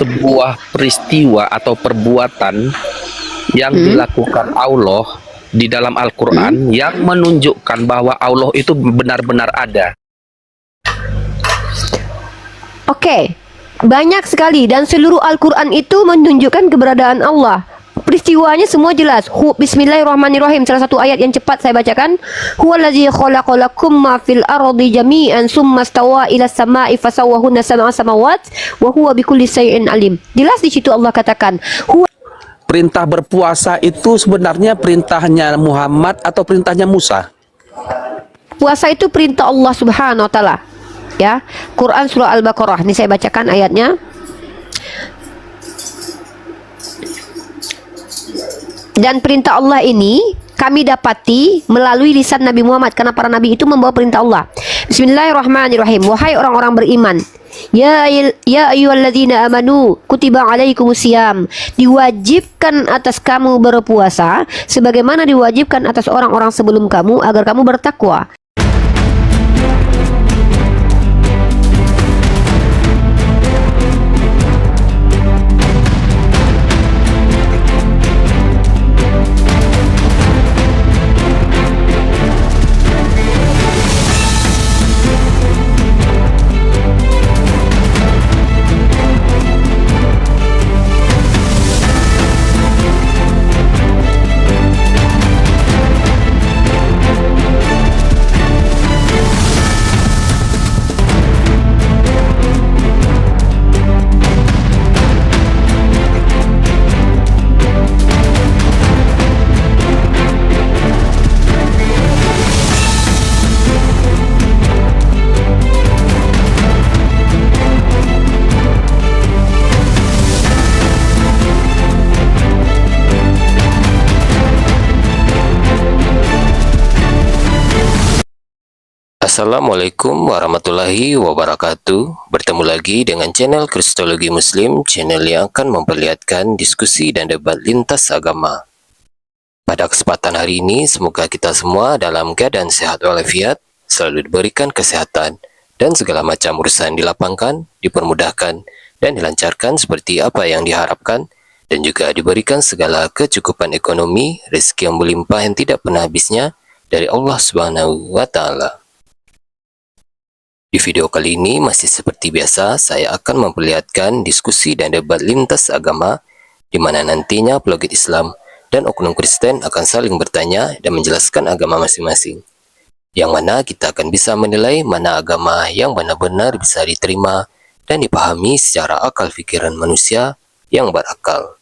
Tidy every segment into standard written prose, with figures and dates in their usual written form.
sebuah peristiwa atau perbuatan yang dilakukan Allah di dalam Al-Quran yang menunjukkan bahwa Allah itu benar-benar ada? Oke, banyak sekali, dan seluruh Al-Quran itu menunjukkan keberadaan Allah. Peristiwanya semua jelas. Bismillahirrahmanirrahim. Salah satu ayat yang cepat saya bacakan. Huwallazi khalaqalakum ma fil ardi jami'an summa stawa ila samai fasawwahunna sab'a samawat wa huwa bikulli syai'in alim. Jelas di situ Allah katakan, Perintah berpuasa itu sebenarnya perintahnya Muhammad atau perintahnya Musa? puasa itu perintah Allah Subhanahu wa taala. Ya. Quran surah Al-Baqarah. Ini saya bacakan ayatnya. Dan perintah Allah ini kami dapati melalui lisan Nabi Muhammad, karena para nabi itu membawa perintah Allah. Bismillahirrahmanirrahim. Wahai orang-orang beriman, ya ayyuhalladzina amanu kutiba alaikumusiyam, diwajibkan atas kamu berpuasa sebagaimana diwajibkan atas orang-orang sebelum kamu agar kamu bertakwa. Assalamualaikum warahmatullahi wabarakatuh. Bertemu lagi dengan channel Kristologi Muslim, channel yang akan memperlihatkan diskusi dan debat lintas agama. Pada kesempatan hari ini, semoga kita semua dalam keadaan sehat walafiat, selalu diberikan kesehatan, dan segala macam urusan dilapangkan, dipermudahkan, dan dilancarkan seperti apa yang diharapkan, dan juga diberikan segala kecukupan ekonomi, rezeki yang berlimpah yang tidak pernah habisnya dari Allah Subhanahu wa Ta'ala. Di video kali ini masih seperti biasa, saya akan memperlihatkan diskusi dan debat lintas agama di mana nantinya apologet Islam dan oknum Kristen akan saling bertanya dan menjelaskan agama masing-masing. Yang mana kita akan bisa menilai mana agama yang benar-benar bisa diterima dan dipahami secara akal pikiran manusia yang berakal.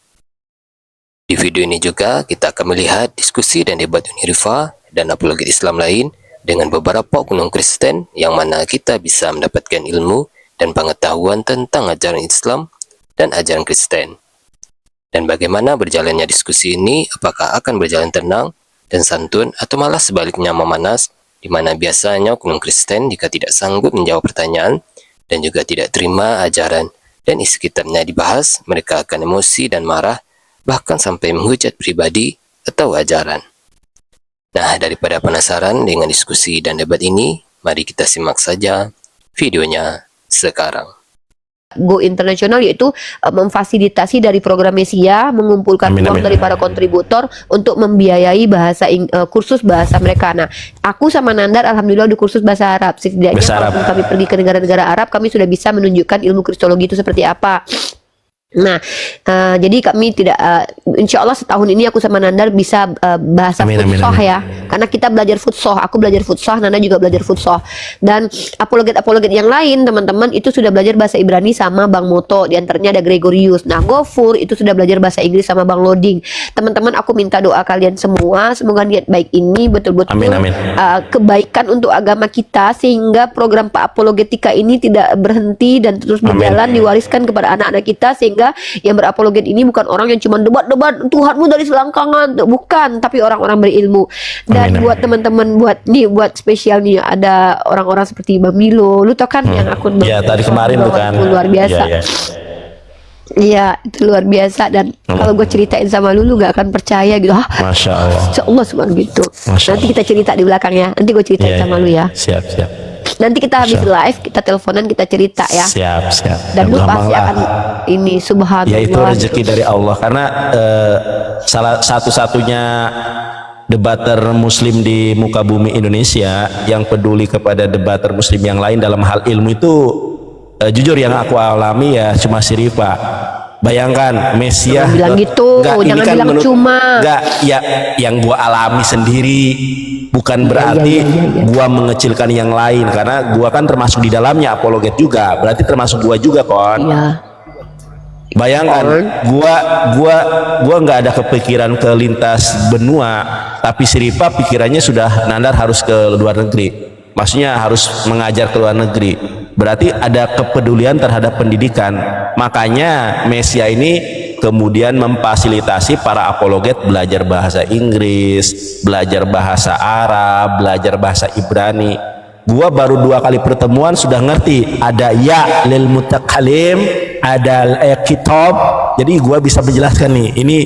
Di video ini juga kita akan melihat diskusi dan debat Unirifa dan apologet Islam lain dengan beberapa oknum Kristen yang mana kita bisa mendapatkan ilmu dan pengetahuan tentang ajaran Islam dan ajaran Kristen. Dan bagaimana berjalannya diskusi ini, apakah akan berjalan tenang dan santun atau malah sebaliknya memanas, di mana biasanya oknum Kristen jika tidak sanggup menjawab pertanyaan dan juga tidak terima ajaran dan isi kitabnya dibahas, mereka akan emosi dan marah, bahkan sampai menghujat pribadi atau ajaran. Nah, daripada penasaran dengan diskusi dan debat ini, mari kita simak saja videonya sekarang. Go internasional, yaitu memfasilitasi dari program Mesia, mengumpulkan uang dari para kontributor untuk membiayai kursus bahasa mereka. Nah, aku sama Nandar alhamdulillah di kursus bahasa Arab. Setidaknya kalau kami pergi ke negara-negara Arab, kami sudah bisa menunjukkan ilmu kristologi itu seperti apa. Nah, jadi kami tidak, insya Allah setahun ini aku sama Nandar bisa bahasa futsal ya, karena kita belajar futsal, aku belajar futsal, Nanda juga belajar futsal, dan apologet yang lain teman-teman itu sudah belajar bahasa Ibrani sama Bang Moto, diantaranya ada Gregorius. Nah, Gofur itu sudah belajar bahasa Inggris sama Bang Loading. Teman-teman, aku minta doa kalian semua, semoga niat baik ini betul-betul kebaikan untuk agama kita, sehingga program Pak Apologetika ini tidak berhenti dan terus berjalan, diwariskan kepada anak-anak kita, sehingga yang berapologet ini bukan orang yang cuma debat-debat Tuhanmu dari selangkangan, bukan, tapi orang-orang berilmu. Dan buat teman-teman, buat spesial nih, ada orang-orang seperti Bang Milo, lu tau kan yang akun ya tadi kemarin bukan luar biasa. Iya, itu luar biasa. Dan kalau gue ceritain sama lu gak akan percaya gitu. Masya Allah. Insya Allah semua gitu. Nanti kita cerita di belakang ya. Nanti gue ceritain sama lu ya. Siap. Nanti kita habis live, kita teleponan, kita cerita ya. Siap. Dan lu Gampang pasti lah. akan ini subhanallah. Ya itu rezeki dari Allah, karena salah satu-satunya debater muslim di muka bumi Indonesia yang peduli kepada debater muslim yang lain dalam hal ilmu itu jujur yang aku alami ya cuma si Rifa. Bayangkan Mesiah Jangan bilang gitu, jangan bilang cuma. enggak, ya yang gua alami sendiri, bukan berarti gua mengecilkan yang lain, karena gua kan termasuk di dalamnya apologet juga, berarti termasuk gua juga kon. Iya. Bayangkan gua nggak ada kepikiran ke lintas benua, tapi si Rifa pikirannya sudah Nandar harus ke luar negeri, maksudnya harus mengajar ke luar negeri, berarti ada kepedulian terhadap pendidikan. Makanya Mesia ini kemudian memfasilitasi para apologet belajar bahasa Inggris, belajar bahasa Arab, belajar bahasa Ibrani. Gua baru 2 kali pertemuan sudah ngerti ada ya lil mutakalim, ada kitab. Jadi gua bisa menjelaskan nih, ini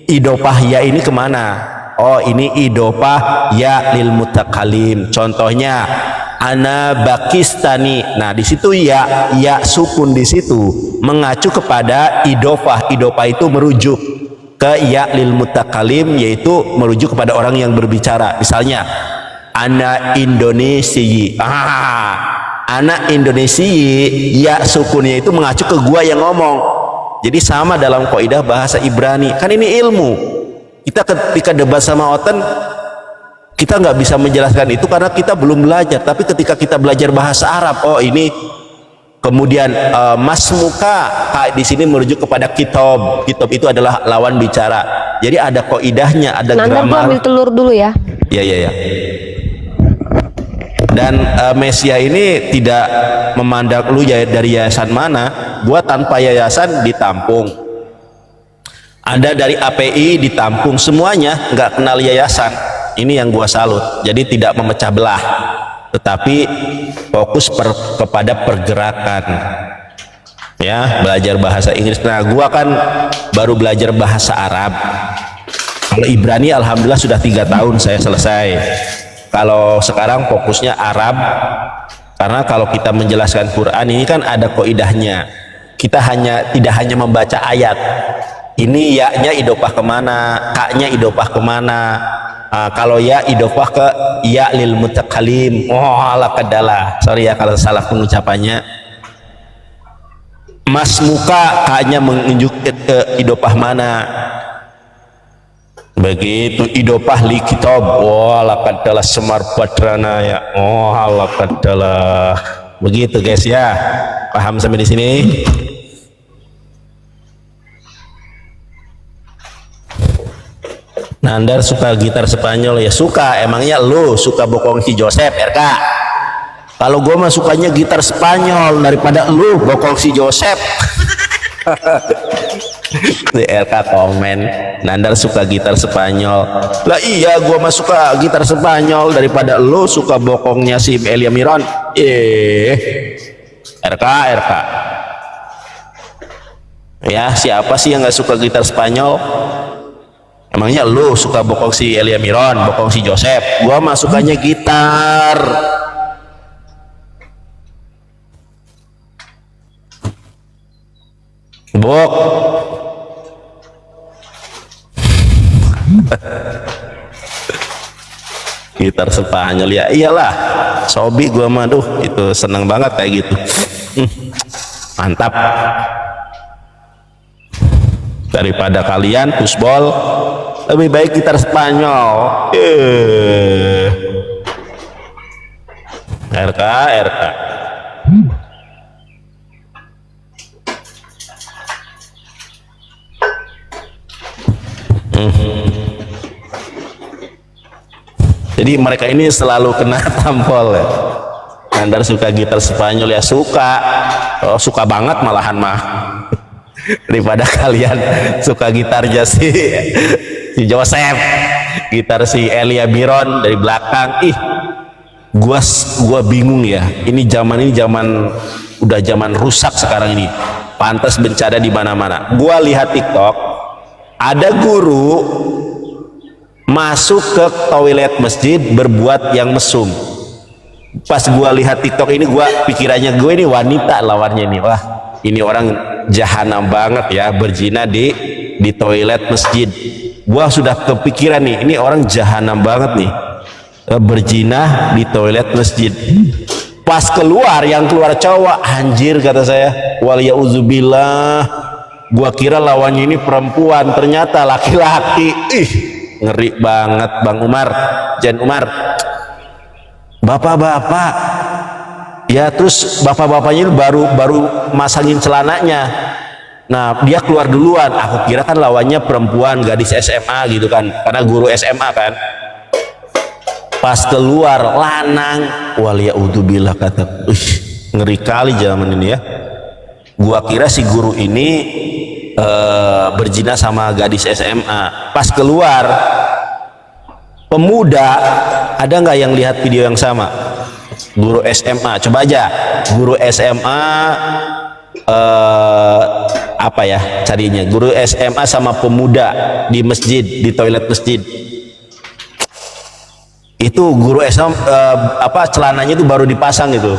idopah ya ini kemana. Oh ini idopah ya lil mutakalim. Contohnya ana bakistani. Nah di situ ya sukun di situ mengacu kepada idopah. Idopah itu merujuk ke ya lil mutakalim, yaitu merujuk kepada orang yang berbicara. Misalnya ana Indonesi. Anak Indonesia, ya sukunnya itu mengacu ke gua yang ngomong. Jadi sama dalam kaidah bahasa Ibrani. Kan ini ilmu. Kita ketika debat sama Oten, kita nggak bisa menjelaskan itu karena kita belum belajar. Tapi ketika kita belajar bahasa Arab, oh ini kemudian masmuka di sini merujuk kepada kitab. Kitab itu adalah lawan bicara. Jadi ada kaidahnya, ada Nandar gua grammar. ambil telur dulu ya. Ya. Dan Mesia ini tidak memandang lu ya dari yayasan mana. Gua tanpa yayasan ditampung, Anda dari API ditampung, semuanya nggak kenal yayasan. Ini yang gua salut. Jadi tidak memecah belah, tetapi fokus kepada pergerakan. Ya, belajar bahasa Inggris. Nah, gua kan baru belajar bahasa Arab. Kalau Ibrani alhamdulillah sudah 3 tahun saya selesai. Kalau sekarang fokusnya Arab, karena kalau kita menjelaskan Quran ini kan ada kaidahnya. Kita tidak hanya membaca ayat. Ini ya-nya idopah kemana, ka-nya idopah kemana. Kalau ya idopah ke ya lil mutakalim. Oh ala kadala. Sorry ya kalau salah pengucapannya. Mas muka ka-nya menunjuk idopah mana. Begitu idopah li kitab. Oh ala kadala semar badrana ya. Oh ala kadala. Begitu guys ya. Paham sampai di sini? Nandar suka gitar Spanyol ya suka, emangnya lu suka bokong si Joseph RK? Kalau gue mah sukanya gitar Spanyol daripada lu bokong si Joseph. Si RK komen Nandar suka gitar Spanyol. Lah iya gue mah suka gitar Spanyol daripada lu suka bokongnya si Elia Miron. RK ya, siapa sih yang nggak suka gitar Spanyol? Emangnya lu suka bokong si Elia Miron, bokong si Joseph? Gua mah sukanya gitar. Bok. Gitar Spanyol ya iyalah. Sobi gua mah itu seneng banget kayak gitu. Mantap. Daripada kalian pushball, lebih baik gitar Spanyol. RK. Jadi mereka ini selalu kena tampol ya. Nandar suka gitar Spanyol ya suka. Oh, suka banget malahan mah. Daripada kalian suka gitarnya si Joseph, gitar si Elia Miron dari belakang. Gua bingung ya. Ini zaman udah zaman rusak sekarang ini. Pantas bencana di mana-mana. Gua lihat TikTok, ada guru masuk ke toilet masjid berbuat yang mesum. Pas gua lihat TikTok ini, gua pikirannya gue ini wanita lawannya nih. Wah, ini orang jahanam banget ya, berzina di toilet masjid. Gua sudah kepikiran nih, ini orang jahanam banget nih, berzina di toilet masjid. Pas keluar, yang keluar cowok, anjir kata saya, waliyauzubillah. Gua kira lawannya ini perempuan, ternyata laki-laki. Ih, ngeri banget Bang Umar, Jan Umar. Bapak-bapak, ya terus bapak-bapaknya baru masangin celananya. Nah, dia keluar duluan. Aku kira kan lawannya perempuan, gadis SMA gitu kan, karena guru SMA kan. Pas keluar lanang, waliyauzubillah kata, ngeri kali zaman ini ya. Gua kira si guru ini berzina sama gadis SMA. Pas keluar pemuda, ada nggak yang lihat video yang sama? Guru SMA, coba aja guru SMA apa ya carinya, guru SMA sama pemuda di masjid, di toilet masjid. Itu guru SMA celananya itu baru dipasang itu.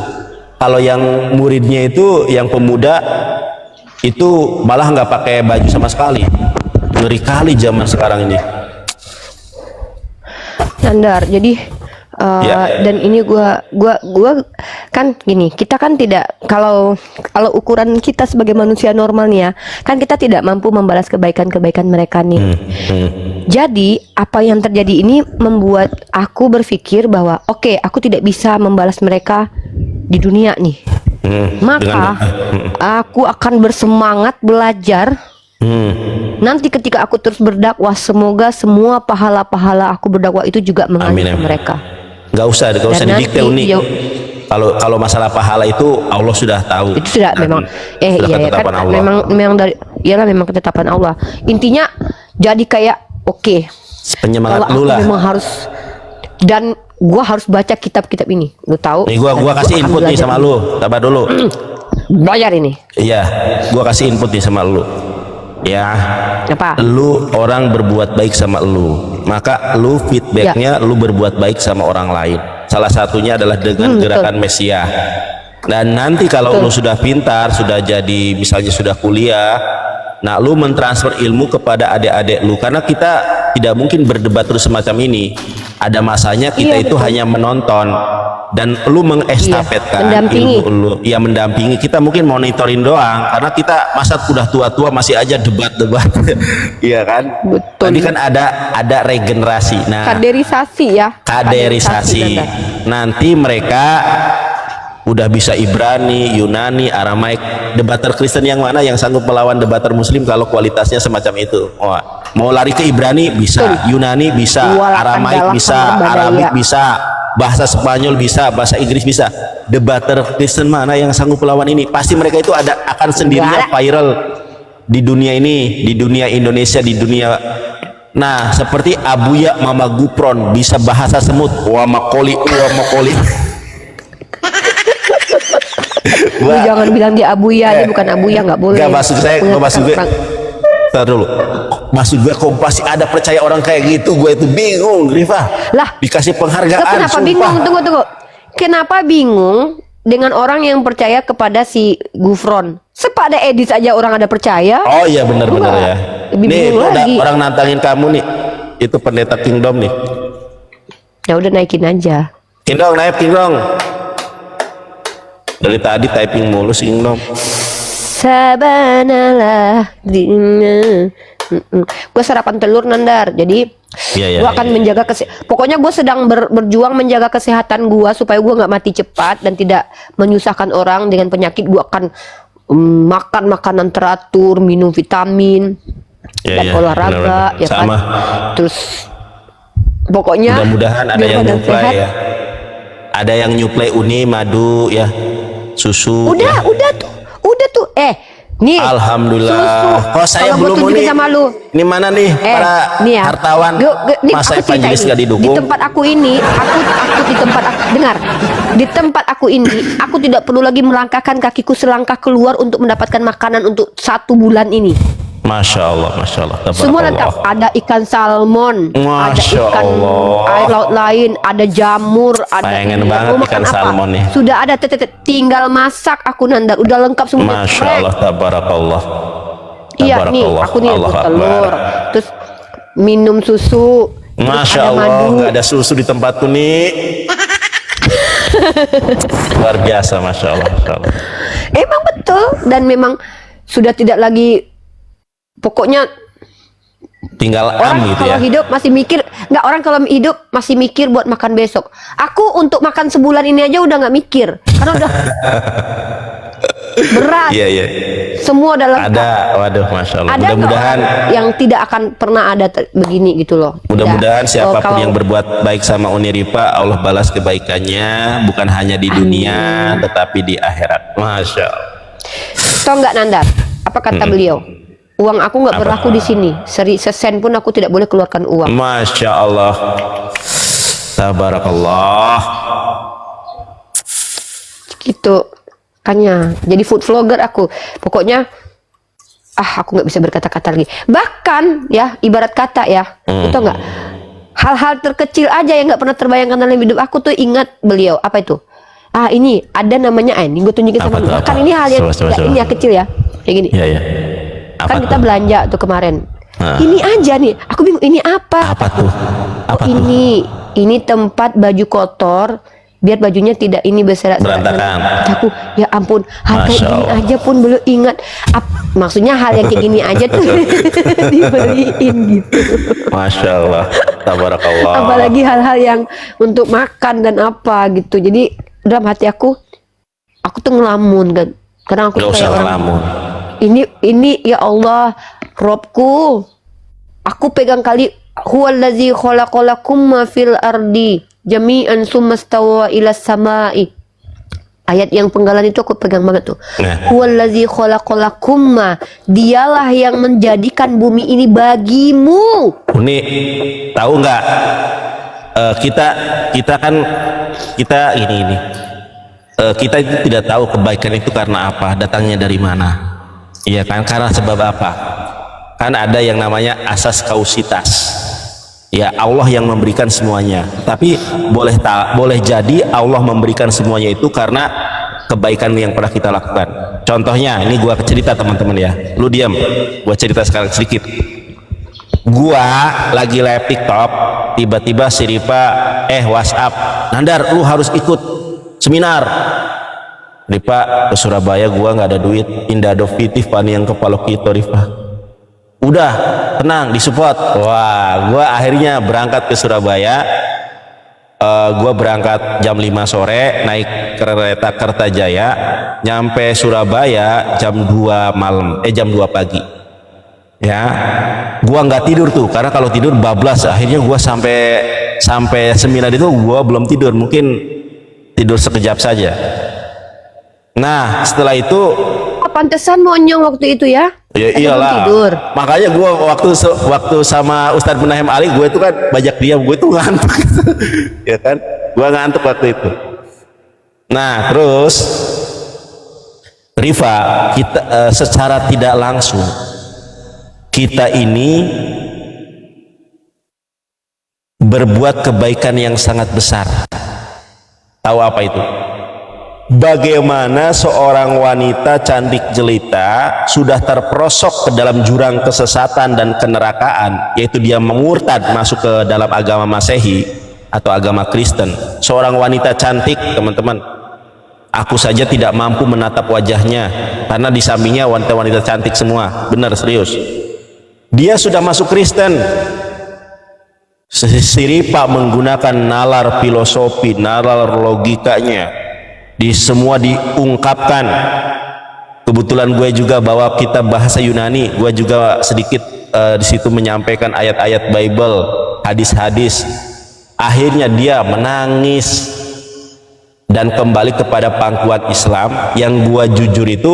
Kalau yang muridnya itu, yang pemuda itu malah nggak pakai baju sama sekali. Ngeri kali zaman sekarang ini. Nandar, jadi dan ini gua kan gini, kita kan tidak, kalau ukuran kita sebagai manusia normal nih ya, kan kita tidak mampu membalas kebaikan-kebaikan mereka nih. Jadi apa yang terjadi ini membuat aku berpikir bahwa oke, aku tidak bisa membalas mereka di dunia nih. Maka aku akan bersemangat belajar. Nanti ketika aku terus berdakwah, semoga semua pahala-pahala aku berdakwah itu juga mengalir ke mereka. Gak usah didikte nih. Kalau masalah pahala itu Allah sudah tahu. Itu sudah memang iya kan Allah. memang dari iyalah memang ketetapan Allah. Intinya jadi kayak oke, penyemangat lu lah. Memang harus, dan gua harus baca kitab-kitab ini. Lu tahu? Nih gua kasih input nih sama lu. Sabar dulu. Bayar ini. Iya, gua kasih input nih sama lu. Ya, apa? Lu orang berbuat baik sama lu, maka lu feedbacknya lu berbuat baik sama orang lain. Salah satunya adalah dengan gerakan Mesia. Dan nanti kalau lu sudah pintar, sudah jadi misalnya sudah kuliah, nah lu mentransfer ilmu kepada adik-adik lu, karena kita tidak mungkin berdebat terus semacam ini. Ada masanya kita itu hanya menonton, dan lu mengestafetkan ilmu lu, ya mendampingi. Kita mungkin monitoring doang, karena kita masa udah tua-tua masih aja debat-debat. Iya kan? Betul. Tadi kan ada regenerasi. Nah, kaderisasi ya. Kaderisasi. Nanti mereka udah bisa Ibrani, Yunani, Aramaik. Debater Kristen yang mana yang sanggup melawan debater Muslim kalau kualitasnya semacam itu? Mau lari ke Ibrani bisa, Yunani bisa, Aramaik bisa, Arabik bisa, bahasa Spanyol bisa, bahasa Inggris bisa. Debater Kristen mana yang sanggup melawan ini? Pasti mereka itu akan sendirinya viral di dunia ini, di dunia Indonesia, di dunia. Nah, seperti Abuya Mama Gupron bisa bahasa semut, wa makoli. Lu jangan bilang dia Abuya, dia bukan Abuya, nggak boleh. Gak, maksud gue Ntar dulu, maksud gue kok pasti ada percaya orang kayak gitu. Gue itu bingung, Rifa. Lah, dikasih penghargaan. Kenapa sumpah bingung? Tunggu. Kenapa bingung dengan orang yang percaya kepada si Gufron? Sepada Edis aja orang ada percaya. Oh iya, benar-benar ya. Nih lagi. Orang nantangin kamu nih, itu pendeta Kingdom nih. Ya udah naikin aja. Kingdom, naik Kingdom. Dari tadi typing mulu Kingdom. Sabanalah dina. Gue sarapan telur, Nandar. Jadi gue akan menjaga pokoknya gue sedang berjuang menjaga kesehatan gue supaya gue nggak mati cepat dan tidak menyusahkan orang dengan penyakit. Gue akan makan makanan teratur, minum vitamin, dan olahraga, benar. Ya sama. Kan. Terus pokoknya mudah-mudahan ada yang nyuplai ya. Ada yang nyuplai uni, madu ya, susu. Udah tuh. Nih. Alhamdulillah. Oh, saya belum nih. Sama lu. Ini mana nih para nih ya, hartawan? Masa evangelis gak didukung? Di tempat aku ini, aku di tempat aku, dengar. Di tempat aku ini, aku tidak perlu lagi melangkahkan kakiku selangkah keluar untuk mendapatkan makanan untuk 1 bulan ini. Masya Allah, Masya Allah. Semua lengkap. Ada ikan salmon, ada Masya ikan Allah. air laut lain, ada jamur, ada Pengen mau banget makan ikan apa. salmon nih. Sudah ada, tinggal masak aku Nandar. Udah lengkap semua. Masya Allah, tabarakallah. Iya nih, Tabarakallah. aku nih Allahu rebus Akbar. telur, terus minum susu, terus Masya ada Allah, madu. nggak ada susu di tempatku nih. Luar biasa, Masya Allah, Masya Allah. Emang betul, dan memang sudah tidak lagi, pokoknya Tinggal orang gitu kalau ya. hidup masih mikir, nggak, orang kalau hidup masih mikir buat makan besok. Aku untuk makan sebulan ini aja udah nggak mikir, karena udah berat. Iya, iya. Semua dalam Ada, waduh, Masya Allah. ada nggak Mudah-mudahan, orang yang tidak akan pernah ada begini gitu loh. mudah-mudahan Ya. siapapun Kalau- yang berbuat baik sama Uni Ripa, Allah balas kebaikannya, bukan hanya di dunia, tetapi di akhirat. Masya Allah. Tahu nggak Nandar? Apa kata beliau? Uang aku nggak berlaku di sini. Sesen pun aku tidak boleh keluarkan uang. Masya Allah. Tabarakallah. Gitu. Makanya jadi food vlogger aku. Pokoknya aku nggak bisa berkata-kata lagi. Bahkan ya, ibarat kata ya, itu nggak, hal-hal terkecil aja yang nggak pernah terbayangkan dalam hidup aku tuh ingat beliau. Apa itu? Ini ada namanya, ini gue tunjukin sama Apa lu. tuh, Bahkan apa? ini hal yang Coba, nggak, coba. ini ya kecil ya, kayak gini. Iya, iya. Apa Kan kita tuh? belanja tuh kemarin. Nah. Ini aja nih, aku bingung ini apa? Apa tuh? Apa tuh? Ini tempat baju kotor biar bajunya tidak ini berserak-serak. Berantakan. Aku, ya ampun, hal kayak Masya gini Allah. aja pun belum ingat. Maksudnya hal yang kayak gini aja tuh dibeliin gitu. Masya Allah. Tabarakallah. Apalagi hal-hal yang untuk makan dan apa gitu. Jadi dalam hati aku tuh ngelamun kan. Karena aku Gak usah kayak orang, ngelamun. ini ya Allah, Robku, aku pegang kali, huwallazi khalaqalakum ma fil ardi jami'an summastawa ila samai. Ayat yang penggalan itu aku pegang banget tuh. Nah. Huwallazi khalaqalakum, dialah yang menjadikan bumi ini bagimu. Uni, tahu nggak? Kita kan ini. Kita itu tidak tahu kebaikan itu karena apa, datangnya dari mana. Iya kan, karena sebab apa? Kan ada yang namanya asas kausitas. Ya, Allah yang memberikan semuanya. Tapi boleh jadi Allah memberikan semuanya itu karena kebaikan yang pernah kita lakukan. Contohnya, ini gua cerita teman-teman ya. Lu diam, gua cerita sekarang sedikit. Gua lagi live TikTok, tiba-tiba si Ripa WhatsApp, Nandar, lu harus ikut seminar. Ripa, ke Surabaya gua nggak ada duit, indah dovitif pani yang kepala kita Ripa. Udah, tenang, disupport. Wah, gua akhirnya berangkat ke Surabaya. Gua berangkat jam 5 sore, naik kereta Kertajaya, nyampe Surabaya jam 2 malam, jam 2 pagi. Ya, gua nggak tidur tuh, karena kalau tidur bablas. Akhirnya gua sampai seminar itu gua belum tidur, mungkin tidur sekejap saja. Nah, setelah itu Pantesan monyong waktu itu ya. ya Belum iyalah. tidur. Makanya gua waktu sama Ustadz Menahem Ali, gue itu kan banyak diam, gue itu ngantuk. Ya kan? Gua ngantuk waktu itu. Nah, terus Rifa, kita secara tidak langsung kita ini berbuat kebaikan yang sangat besar. Tahu apa itu? Bagaimana seorang wanita cantik jelita sudah terperosok ke dalam jurang kesesatan dan kenerakaan, yaitu dia mengurtad masuk ke dalam agama Masehi atau agama Kristen. Seorang wanita cantik, teman-teman, aku saja tidak mampu menatap wajahnya karena di sampingnya wanita-wanita cantik semua. Benar, serius. Dia sudah masuk Kristen. Si Ripa menggunakan nalar filosofi, nalar logikanya, semua diungkapkan. Kebetulan gue juga bawa kitab bahasa Yunani, gue juga sedikit di situ menyampaikan ayat-ayat Bible, hadis-hadis. Akhirnya dia menangis dan kembali kepada pangkuan Islam. Yang gue jujur itu,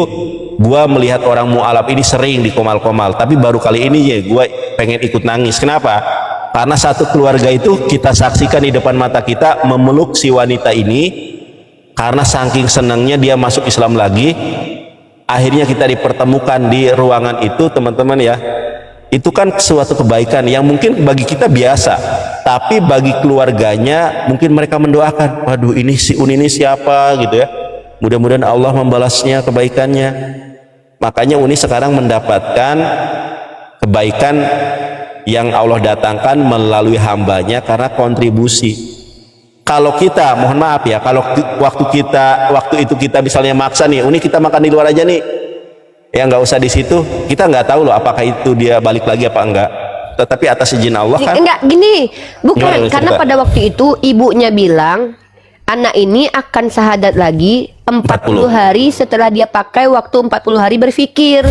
gue melihat orang mu'alaf ini sering dikomal-komal, tapi baru kali ini ya gue pengen ikut nangis. Kenapa? Karena satu keluarga itu kita saksikan di depan mata kita memeluk si wanita ini. Karena saking senangnya dia masuk Islam lagi, akhirnya kita dipertemukan di ruangan itu, teman-teman ya, itu kan suatu kebaikan yang mungkin bagi kita biasa, tapi bagi keluarganya mungkin mereka mendoakan, waduh ini si Un ini siapa gitu ya, mudah-mudahan Allah membalasnya kebaikannya. Makanya Uni sekarang mendapatkan kebaikan yang Allah datangkan melalui hambanya karena kontribusi. Kalau kita, mohon maaf ya, kalau waktu itu kita misalnya maksa nih, Uni kita makan di luar aja nih, ya nggak usah di situ, kita nggak tahu loh apakah itu dia balik lagi apa enggak. Tetapi atas izin Allah kan. Enggak, gini, bukan, Gimana, karena cerita? pada waktu itu ibunya bilang anak ini akan syahadat lagi 40 hari setelah dia pakai waktu 40 hari berpikir.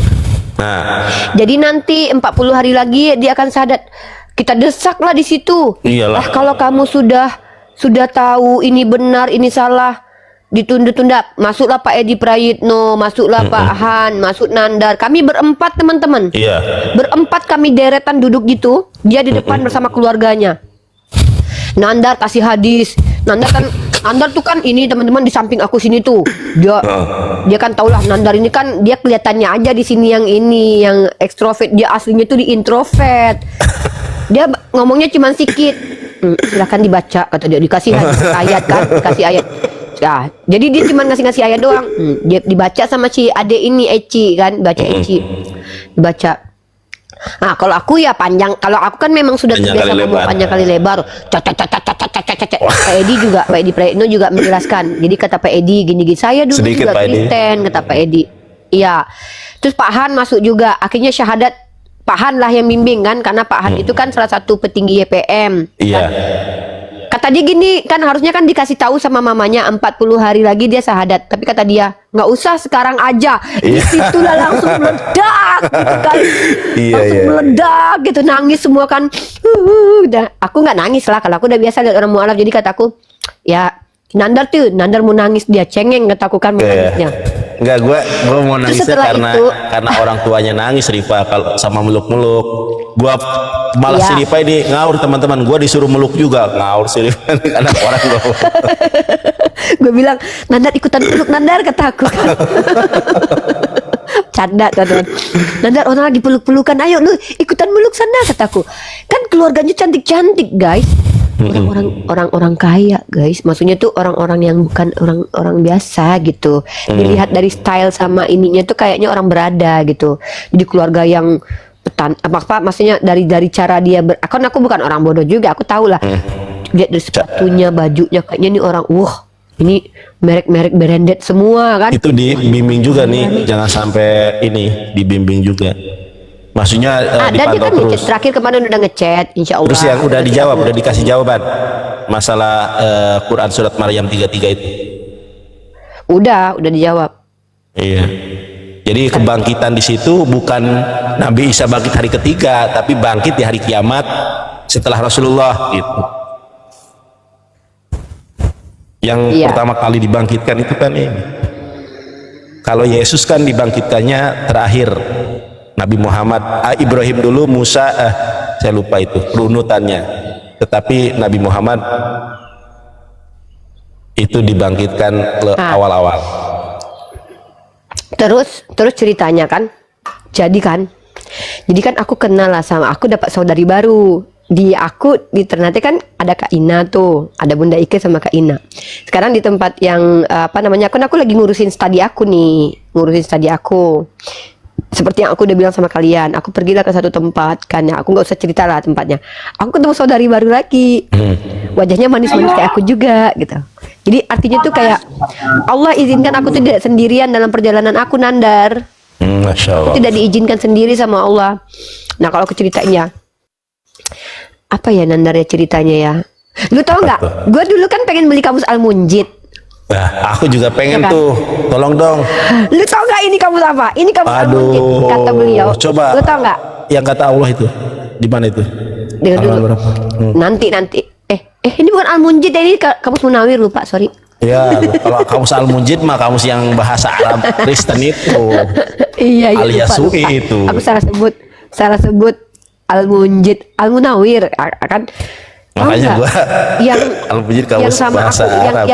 Nah, Jadi nanti 40 hari lagi dia akan syahadat. Kita desaklah di situ. Iyalah. Kalau kamu sudah tahu ini benar, ini salah, ditunda-tunda. Masuklah Pak Edi Prayitno, masuklah Pak Han, masuk Nandar. Kami berempat teman-teman. iya. Berempat kami deretan duduk gitu. Dia di depan bersama keluarganya. Nandar kasih hadis. Nandar tuh kan ini teman-teman di samping aku sini tuh. Dia kan taulah Nandar ini kan dia kelihatannya aja di sini yang ini yang ekstrovert, dia aslinya tuh di introvert. Dia ngomongnya cuma sedikit. Silakan dibaca kata dia, dikasih ayat kan, dikasih ayat. Nah, jadi dia cuma ngasih ayat doang. Dia dibaca sama si adek ini Eci kan, baca Eci. Dibaca. Nah, kalau aku ya panjang. Kalau aku kan memang sudah Panjang terbiasa kali ngomong lebar. panjang kali lebar. Pak Edi juga, Pak Edi Prayitno juga menjelaskan. Jadi kata Pak Edi gini-gini, saya dulu Sedikit, juga Pak Edi. Kristen, kata Pak Edi. Iya. Terus Pak Han masuk juga. Akhirnya syahadat Pak Han lah yang bimbing kan, karena Pak Han itu kan salah satu petinggi YPM. Iya. Kata dia gini, kan harusnya kan dikasih tahu sama mamanya 40 hari lagi dia syahadat. Tapi kata dia, nggak usah sekarang aja. Di situlah langsung meledak gitu kan. Iya, Langsung iya. meledak gitu, nangis semua kan. Udah, aku nggak nangis lah, kalau aku udah biasa lihat orang mualaf. Jadi kataku, ya Nandar mau nangis, dia cengeng kataku kan mau nangisnya. Enggak, gua mau Terus nangisnya setelah karena itu- karena orang tuanya nangis, Rifa, kalau sama meluk-meluk. Gua malah Iya. si Rifa ini ngawur, teman-teman. Gua disuruh meluk juga, ngawur si Rifa karena orang gua. Gue bilang, Nandar ikutan peluk Nandar, kata aku kan. Canda teman. Nandar orang lagi peluk-pelukan, ayo lu ikutan meluk sana, kataku. Kan keluarganya cantik-cantik guys. Orang-orang kaya guys. Maksudnya tuh orang-orang yang bukan orang-orang biasa gitu. Dilihat dari style sama ininya tuh kayaknya orang berada gitu. Jadi keluarga yang maksudnya dari cara dia kan aku bukan orang bodoh juga, aku tahu lah. Lihat dari sepatunya, bajunya, kayaknya nih orang ini merek-merek branded semua kan. Itu dibimbing juga nih, jangan sampai ini dibimbing juga. Maksudnya Ada dia dipantau kan terus. ngechat, terakhir kemarin udah ngechat, insya Allah. Terus yang udah dijawab, udah dikasih jawaban masalah Quran surat Maryam 33 itu. Udah dijawab. Iya. Jadi kebangkitan di situ bukan Nabi Isa bangkit hari ketiga, tapi bangkit di hari kiamat setelah Rasulullah gitu. Yang Iya. pertama kali dibangkitkan itu kan ini. Kalau Yesus kan dibangkitkannya terakhir. Nabi Muhammad, Ibrahim dulu, Musa, saya lupa itu runutannya. Tetapi Nabi Muhammad itu dibangkitkan awal-awal. Terus ceritanya kan, jadi kan aku kenal lah sama, aku dapat saudari baru. Di Ternate kan ada Kak Ina tuh, ada Bunda Ike sama Kak Ina. Sekarang di tempat yang aku lagi ngurusin studi aku. Seperti yang aku udah bilang sama kalian, aku pergilah ke satu tempat kan ya, aku nggak usah cerita lah tempatnya. Aku ketemu saudari baru lagi, wajahnya manis-manis kayak aku juga gitu. Jadi artinya tuh kayak Allah izinkan aku tuh tidak sendirian dalam perjalanan aku, Nandar. Masya Allah. Tidak diizinkan sendiri sama Allah. Nah kalau aku ceritainnya, apa ya Nandar ya ceritanya ya? Lu tau nggak? Gue dulu kan pengen beli kamus Al-Munjid. Nah, aku juga pengen Ya kan? tuh, tolong dong. Lu tau nggak ini kamus apa? Ini kamus Al-Munjid kata beliau. Coba. Lu tau nggak? Yang kata Allah itu, di mana itu? Dengar Halaman dulu. berapa? Nanti. Ini bukan Al-Munjid, ini kamus Munawir, lupa, sorry. Ya, kalau kamus Al-Munjid mah kamus yang bahasa Arab Kristen itu. Iya, Alias lupa. UI itu. Aku salah sebut Al-Munjid, Al-Munawir kan. Tahu Makanya nggak? gua yang Al-Munjid yang kamus sama bahasa aku Arab.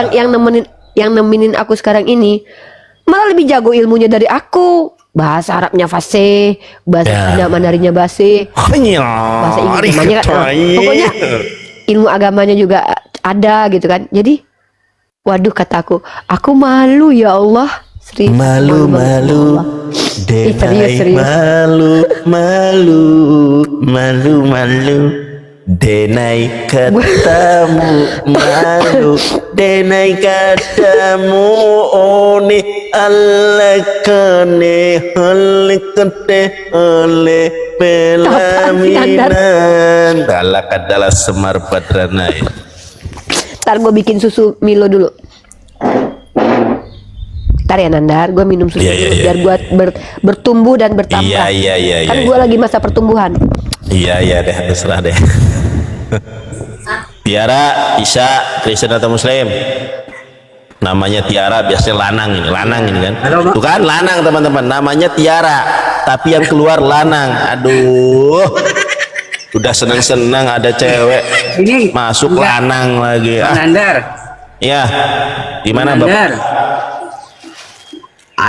yang nemenin aku sekarang ini malah lebih jago ilmunya dari aku. Bahasa Arabnya fasih, bahasa Cina Mandarinnya basi, bahasa Inggris namanya kan. Pokoknya ilmu agamanya juga ada gitu kan. Jadi waduh kataku, aku malu ya Allah. Serius, Malu serius. Denai katamu malu, denai katamu oni alakane halikate ale pelaminan. Dalak adalah Semar Badranai. Ntar gue bikin susu Milo dulu. Ntar ya Nandar, gue minum susu dulu biar gue bertumbuh dan bertambah. Kan gue lagi masa pertumbuhan. Iya deh, terserah deh. Tiara, Isya, Kristen atau Muslim? Namanya Tiara, biasanya lanang ini kan? Halo, Tuh kan lanang teman-teman, namanya Tiara, tapi yang keluar lanang. Aduh, udah seneng-seneng ada cewek Ini masuk lanang lagi. Bang Nandar. Ya, gimana Bang Bapak? Nandar.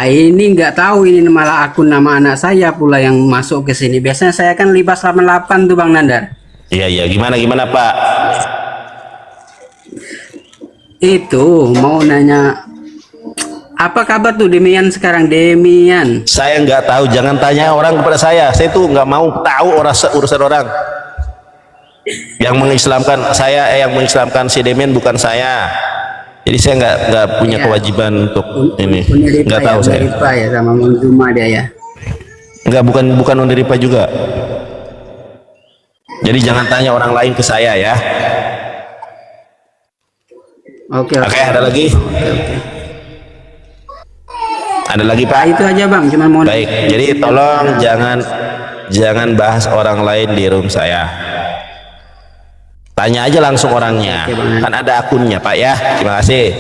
Ini nggak tahu, ini malah akun nama anak saya pula yang masuk ke sini. Biasanya saya kan Libas 88 tuh Bang Nandar. Iya, gimana Pak? Itu mau nanya, apa kabar tuh Demian sekarang, Demian? Saya nggak tahu, jangan tanya orang kepada saya. Saya tuh nggak mau tahu urusan orang. Yang mengislamkan saya, yang mengislamkan si Demian bukan saya. Jadi saya nggak punya kewajiban untuk ini. Nggak tahu saya. Uniripa ya sama Monzuma dia ya. Nggak, bukan Uniripa juga. Jadi jangan tanya orang lain ke saya ya. Oke, Ada lagi? Ada lagi Pak? Itu aja Bang, cuma mau. Baik. Jadi tolong jangan bahas orang lain di room saya. Tanya aja langsung orangnya. Kan ada akunnya Pak ya. Terima kasih.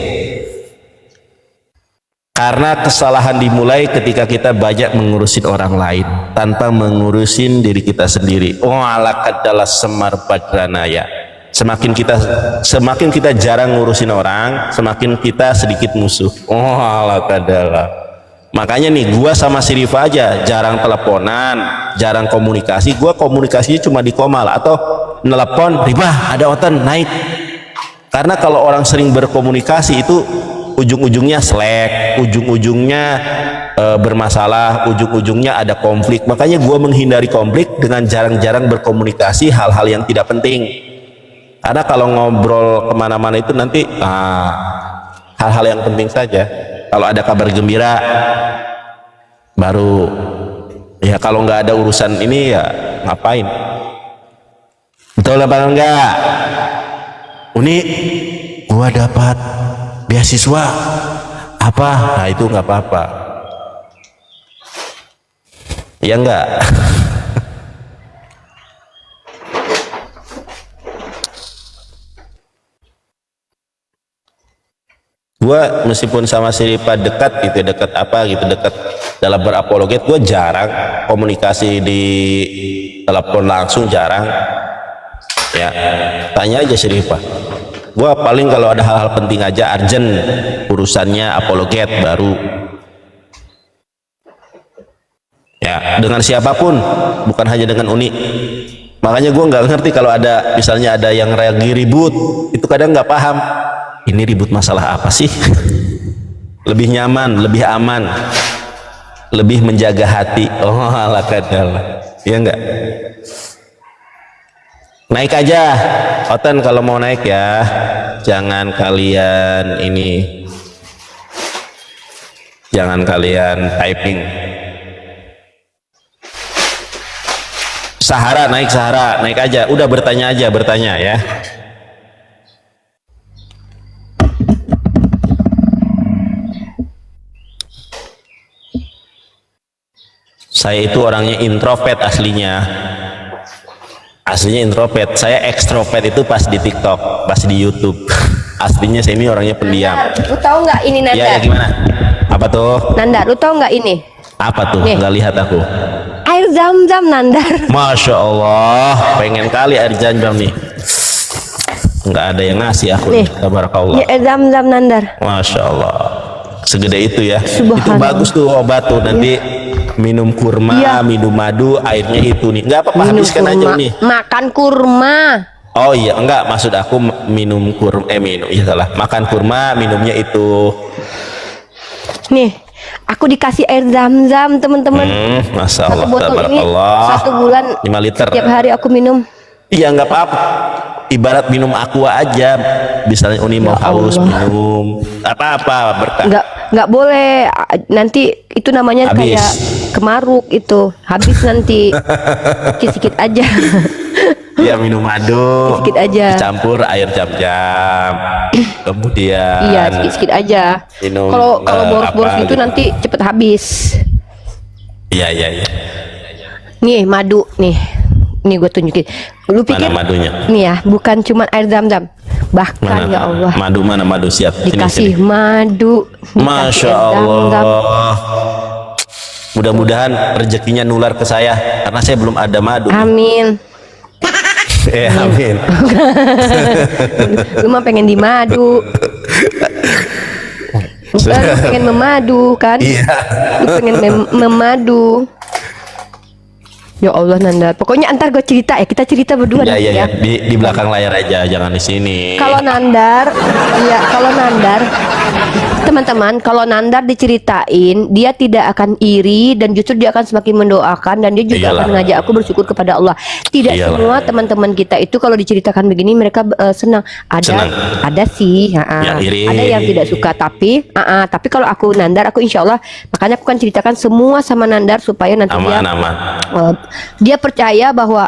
Karena kesalahan dimulai ketika kita banyak mengurusin orang lain tanpa mengurusin diri kita sendiri. Oh alakat adalah Semar Badranaya. Semakin kita jarang ngurusin orang, semakin kita sedikit musuh. Oh alakat adalah. Makanya nih gua sama si Rifa aja jarang teleponan, jarang komunikasi. Gua komunikasinya cuma di Komal atau nelpon, Rifa ada oten naik. Karena kalau orang sering berkomunikasi itu ujung-ujungnya slack, ujung-ujungnya bermasalah, ujung-ujungnya ada konflik. Makanya gue menghindari konflik dengan jarang-jarang berkomunikasi hal-hal yang tidak penting. Karena kalau ngobrol kemana-mana itu nanti hal-hal yang penting saja. Kalau ada kabar gembira baru ya, kalau nggak ada urusan ini ya ngapain. Betul apa enggak? Uni, gua dapat beasiswa apa? Nah itu nggak apa-apa. Ya enggak. Gua meskipun sama si Rifa dekat gitu, dekat apa gitu, dekat dalam berapologet, gua jarang komunikasi di telepon langsung, jarang. Ya, tanya aja si Rifa. Gua paling kalau ada hal-hal penting aja, urgent urusannya apologet baru. Ya, dengan siapapun, bukan hanya dengan Uni. Makanya gua nggak ngerti kalau ada misalnya ada yang lagi ribut, itu kadang nggak paham. Ini ribut masalah apa sih? Lebih nyaman, lebih aman, lebih menjaga hati. Oh, ala kadal. Ya enggak? Naik aja, Oten kalau mau naik ya, jangan kalian ini, jangan kalian typing. Sahara naik aja, udah bertanya aja, bertanya ya. Saya itu orangnya introvert aslinya. Aslinya introvert, saya ekstrovert itu pas di TikTok, pas di YouTube. Aslinya saya ini orangnya pendiam. Nandar, lu tahu nggak ini Nandar? Ya gimana? Apa tuh? Nandar, lu tahu nggak ini? Apa tuh? Nih. Nggak lihat aku. Air zam-zam Nandar. Masya Allah, pengen kali air zam-zam nih. Nggak ada yang ngasih aku. Nih. Tabarakallah. Ya, air zam-zam Nandar. Masya Allah. segede itu ya. Itu Subhanallah. bagus tuh obat tuh, nanti minum kurma, Iya. minum madu, airnya itu nih. Nggak apa-apa, Minum habiskan aja kurma. nih. Makan kurma. Oh iya, enggak, maksud aku minum kurma, iya salah. Makan kurma, minumnya itu. Nih, aku dikasih air zam-zam teman-teman. Masya Satu Allah, botol ini tabarakallah. 1 bulan 5 liter. tiap hari aku minum. Iya nggak apa-apa. Ibarat minum aqua aja. Misalnya Uni mau haus Allah. minum apa-apa berkah. Nggak boleh. Nanti itu namanya Habis. kayak kemaruk itu. Habis nanti. Sikit-sikit aja. Ya minum madu. Sedikit aja. Dicampur air jam-jam. Kemudian. Iya, sikit-sikit aja. Minum, Kalau boros-boros apa itu gitu. nanti cepet habis. Iya iya iya. Nih madu nih. Nih gue tunjukin. Lu pikir Mana madunya? nih ya, bukan cuma air zam-zam. Bahkan Mana? ya Allah, Madu mana madu siap. Sini, dikasih sini. madu, dikasih Masya air zam-zam. Allah. Mudah-mudahan rezekinya nular ke saya karena saya belum ada madu. Amin. Amin. Lu mah pengen di madu. Bukan, lu pengen memadu kan? Iya. Lu pengen memadu. Ya Allah Nanda, pokoknya antar gue cerita ya, kita cerita berdua Ya nanti ya ya, ya. di belakang layar aja, jangan di sini. Kalau Nandar, ya kalau Nandar, teman-teman, kalau Nandar diceritain, dia tidak akan iri dan justru dia akan semakin mendoakan dan dia juga Iyalah. akan ngajak aku bersyukur kepada Allah. Tidak Iyalah. semua teman-teman kita itu kalau diceritakan begini mereka senang. Senang. Ada sih, Yang iri. ada yang tidak suka. Tapi kalau aku Nandar, aku insya Allah, makanya aku kan ceritakan semua sama Nandar supaya nanti Aman aman. dia percaya bahwa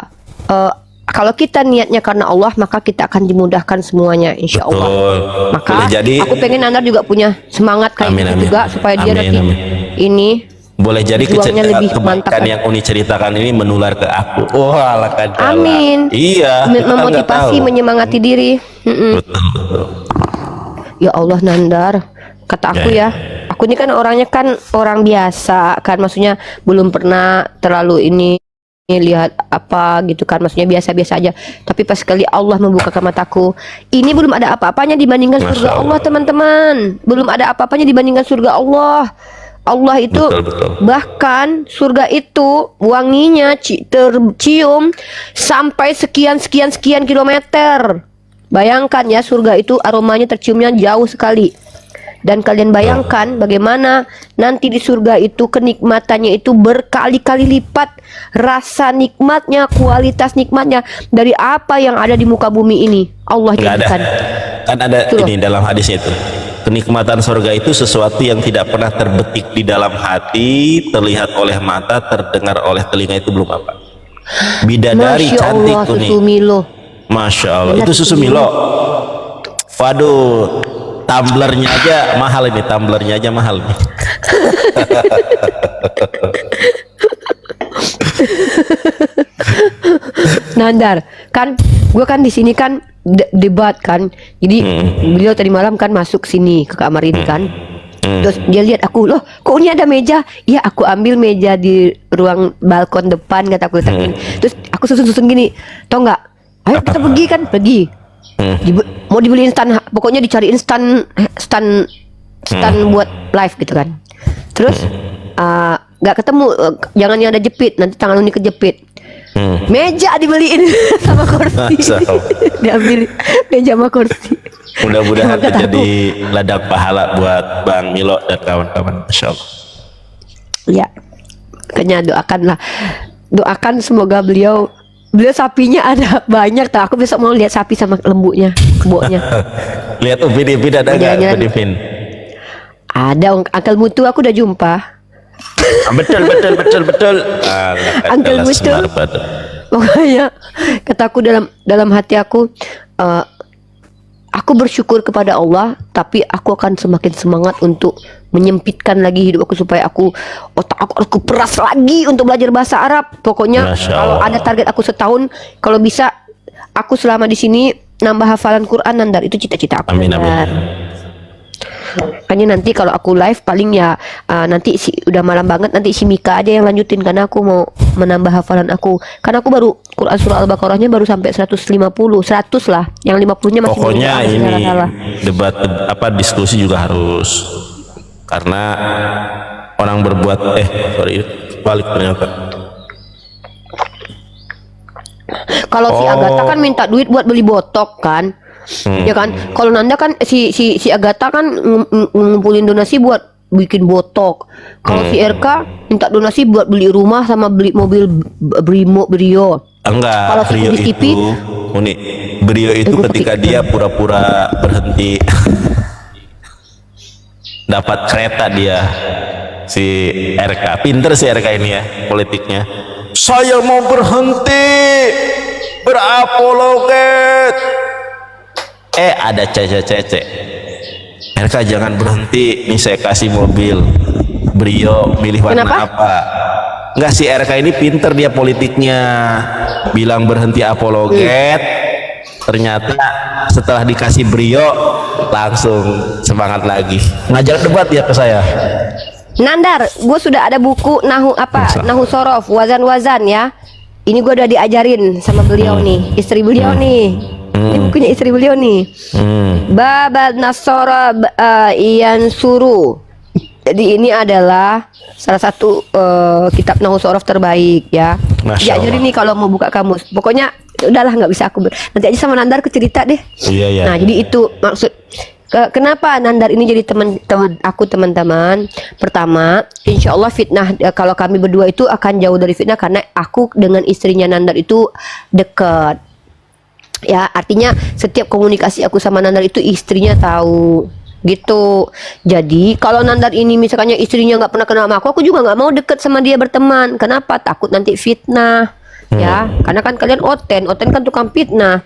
kalau kita niatnya karena Allah maka kita akan dimudahkan semuanya insya Allah. Betul. Maka Boleh jadi. aku pengen Nandar juga punya semangat kayak Amin, gitu amin. juga supaya dia Amin, nanti amin. ini Boleh jadi juangnya lebih mantap kebaikan kan? yang Uni ceritakan ini menular ke aku. Wah, kadang. Amin. Iya. kita nggak memotivasi, tahu. menyemangati diri. Betul betul. Ya Allah Nandar, kata aku Ya. ya, aku ini kan orangnya kan orang biasa kan, maksudnya belum pernah terlalu ini lihat apa gitu kan, maksudnya biasa-biasa aja. Tapi pas sekali Allah membukakan mataku, ini belum ada apa-apanya dibandingkan Masya surga Allah Allah. teman-teman. Belum ada apa-apanya dibandingkan surga Allah. Allah itu Betul, betul. bahkan surga itu wanginya tercium sampai sekian kilometer. Bayangkan ya, surga itu aromanya terciumnya jauh sekali. Dan kalian bayangkan bagaimana nanti di surga itu kenikmatannya itu berkali-kali lipat rasa nikmatnya, kualitas nikmatnya dari apa yang ada di muka bumi ini. Allah Nggak ada. jadikan. Kan ada Tuh. ini dalam hadis itu. Kenikmatan surga itu sesuatu yang tidak pernah terbetik di dalam hati, terlihat oleh mata, terdengar oleh telinga, itu belum apa. Bidadari Masya cantik Allah, tuh nih. susu Milo. Masya Allah, Benar, itu susu susu Milo. Waduh, tumblernya aja mahal ini, tumblernya aja mahal nih. Nandar, kan gue kan di sini kan debat kan. Jadi beliau tadi malam kan masuk sini ke kamar ini kan. Terus dia lihat aku, loh kok ini ada meja? Iya aku ambil meja di ruang balkon depan, kata aku letakin. Terus aku susun-susun gini, tau nggak? Ayo kita pergi kan, pergi. Mau dibeli instan, pokoknya dicariin stan buat live gitu kan. Terus nggak ketemu, jangan yang ada jepit, nanti tangan Uni kejepit. Meja dibeliin sama kursi. Masa Allah. Diambil meja sama kursi. Mudah-mudahan Kata aku, terjadi ladang pahala buat Bang Milo dan kawan-kawan. Masya Allah. ya, makanya doakan semoga beliau sapinya ada banyak. Tak, aku besok mau lihat sapi sama lembunya, keboknya. Lihat Upin ada nggak? Jalan-jalan. Upin. Ada Uncle Mutu, aku udah jumpa. Betul. Uncle Mutu. Pokoknya kataku dalam hati aku, aku bersyukur kepada Allah, tapi aku akan semakin semangat untuk menyempitkan lagi hidup aku supaya otak aku peras lagi untuk belajar bahasa Arab. Pokoknya Masya kalau Allah. ada target aku setahun, kalau bisa aku selama di sini nambah hafalan Quran, Nandar, itu cita-cita aku. Amin, Nandar. amin. Makanya nanti kalau aku live paling ya nanti udah malam banget, nanti si Mika aja yang lanjutin karena aku mau menambah hafalan aku. Karena aku baru Quran surah Al-Baqarahnya baru sampai 100 lah. Yang 50-nya masih Pokoknya belum ini salah. debat apa diskusi juga harus karena orang berbuat sorry balik ternyata. Kalau si Agatha kan minta duit buat beli botok kan, ya kan. Kalau Nanda kan si Agatha kan ngumpulin donasi buat bikin botok. Kalau si RK minta donasi buat beli rumah sama beli mobil Brio. Enggak, Kalau si Brio Kudis TV, itu unik. Brio itu ketika dia pura-pura berhenti dapat kereta dia, si RK pinter si RK ini ya politiknya. Saya mau berhenti berapologet. Ada cece. RK jangan berhenti, nih saya kasih mobil Brio, milih warna Kenapa? apa? Enggak, si RK ini pinter dia politiknya, bilang berhenti apologet, ternyata setelah dikasih Brio langsung semangat lagi, ngajak debat ya ke saya. Nandar, gue sudah ada buku Nahu Sorof, wazan-wazan ya. Ini gue udah diajarin sama beliau nih, istri beliau nih. Ini bukunya istri beliau nih. Babad Nasara Ian Suru. Jadi ini adalah salah satu kitab Nahu Sorof terbaik ya. Masya Diajarin Allah. nih kalau mau buka kamus. Pokoknya udahlah nggak bisa aku nanti aja sama Nandar aku cerita deh. Iya. Nah, jadi itu maksud kenapa Nandar ini jadi teman aku, teman-teman. Pertama, insya Allah fitnah kalau kami berdua itu akan jauh dari fitnah karena aku dengan istrinya Nandar itu dekat. Ya, artinya setiap komunikasi aku sama Nandar itu istrinya tahu. Gitu. Jadi kalau Nandar ini misalnya istrinya nggak pernah kenal sama aku juga nggak mau deket sama dia berteman. Kenapa? Takut nanti fitnah. Ya, karena kan kalian Oten kan tukang fitnah.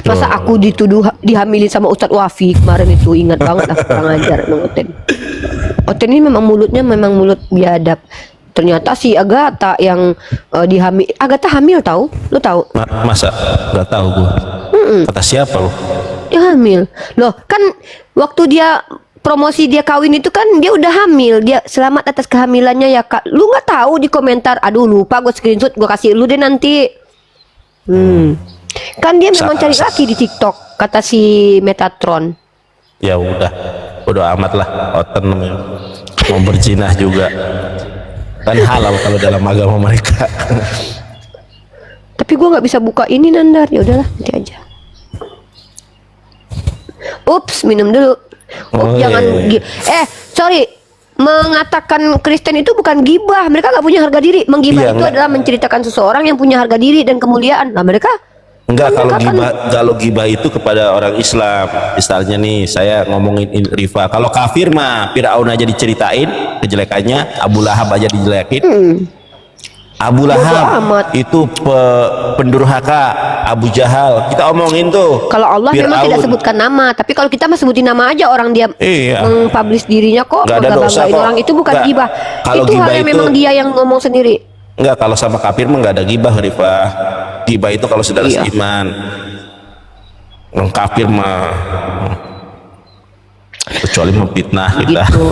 Masa aku dituduh dihamilin sama Ustadz Wafi kemarin itu, ingat banget aku kurang ajar sama Oten. Oten ini memang mulutnya memang mulut biadab. Ternyata si Agatha yang Agatha hamil tahu? Lu tahu? Masa nggak tahu gua. Kata siapa lo? Dia hamil. Loh, kan waktu dia promosi dia kawin itu kan dia udah hamil. Dia selamat atas kehamilannya ya, Kak. Lu nggak tahu di komentar. Aduh, lupa gue screenshot, gue kasih lu deh nanti. Kan dia memang cari laki di TikTok, kata si Metatron. Ya udah, amat lah. Oten mau berzinah juga kan halal kalau dalam agama mereka. Tapi gue nggak bisa buka ini Nandar. Ya udahlah, nanti aja. Ups, minum dulu. Jangan sorry, mengatakan Kristen itu bukan gibah. Mereka nggak punya harga diri. Menggibah itu adalah menceritakan seseorang yang punya harga diri dan kemuliaan. Nah, mereka Enggak, kalau gibah itu kepada orang Islam. Misalnya nih, saya ngomongin Rifa. Kalau kafir mah Firaun aja diceritain kejelekannya, Abu Lahab aja dijelekin. Abu Lahab itu pendurhaka, Abu Jahal. Kita omongin tuh. kalau Allah memang tidak sebutkan nama, tapi kalau kita mah sebutin nama aja orang dia mengpublish dirinya kok. Nggak ada dosa kok. Orang itu bukan gibah. Kalau Itu gibah hal yang itu memang dia yang ngomong sendiri. Enggak, kalau sama kafir mah nggak ada gibah, Rifa. Gibah itu kalau saudara seiman. Orang kafir mah kecuali memfitnah kita. Gitu.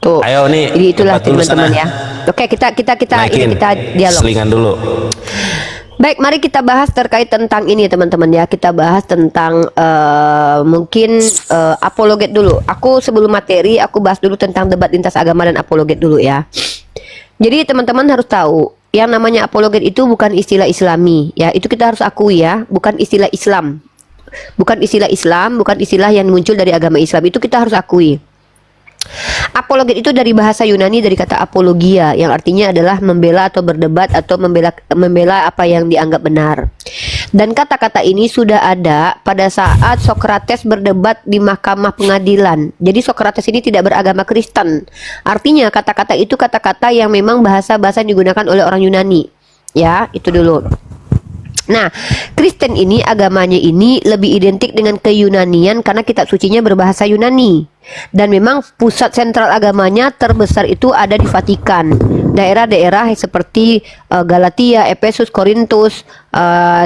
Tuh. Ayo nih. Jadi itulah tempat dulu teman-teman sana. ya. Oke, kita Naikin dialog. selingan dulu. Baik, mari kita bahas terkait tentang ini teman-teman ya. Kita bahas tentang mungkin apologet dulu. Aku sebelum materi, aku bahas dulu tentang debat lintas agama dan apologet dulu ya. Jadi teman-teman harus tahu, yang namanya apologet itu bukan istilah Islami ya. Itu kita harus akui ya, bukan istilah Islam. Bukan istilah Islam, bukan istilah yang muncul dari agama Islam. Itu kita harus akui. Apologet itu dari bahasa Yunani, dari kata apologia yang artinya adalah membela atau berdebat atau membela apa yang dianggap benar. Dan kata-kata ini sudah ada pada saat Sokrates berdebat di mahkamah pengadilan. Jadi Sokrates ini tidak beragama Kristen. Artinya kata-kata itu kata-kata yang memang bahasa-bahasa yang digunakan oleh orang Yunani. Ya, itu dulu. Nah, Kristen ini agamanya ini lebih identik dengan keyunanian karena kitab sucinya berbahasa Yunani. Dan memang pusat sentral agamanya terbesar itu ada di Vatikan. Daerah-daerah seperti Galatia, Efesus, Korintus,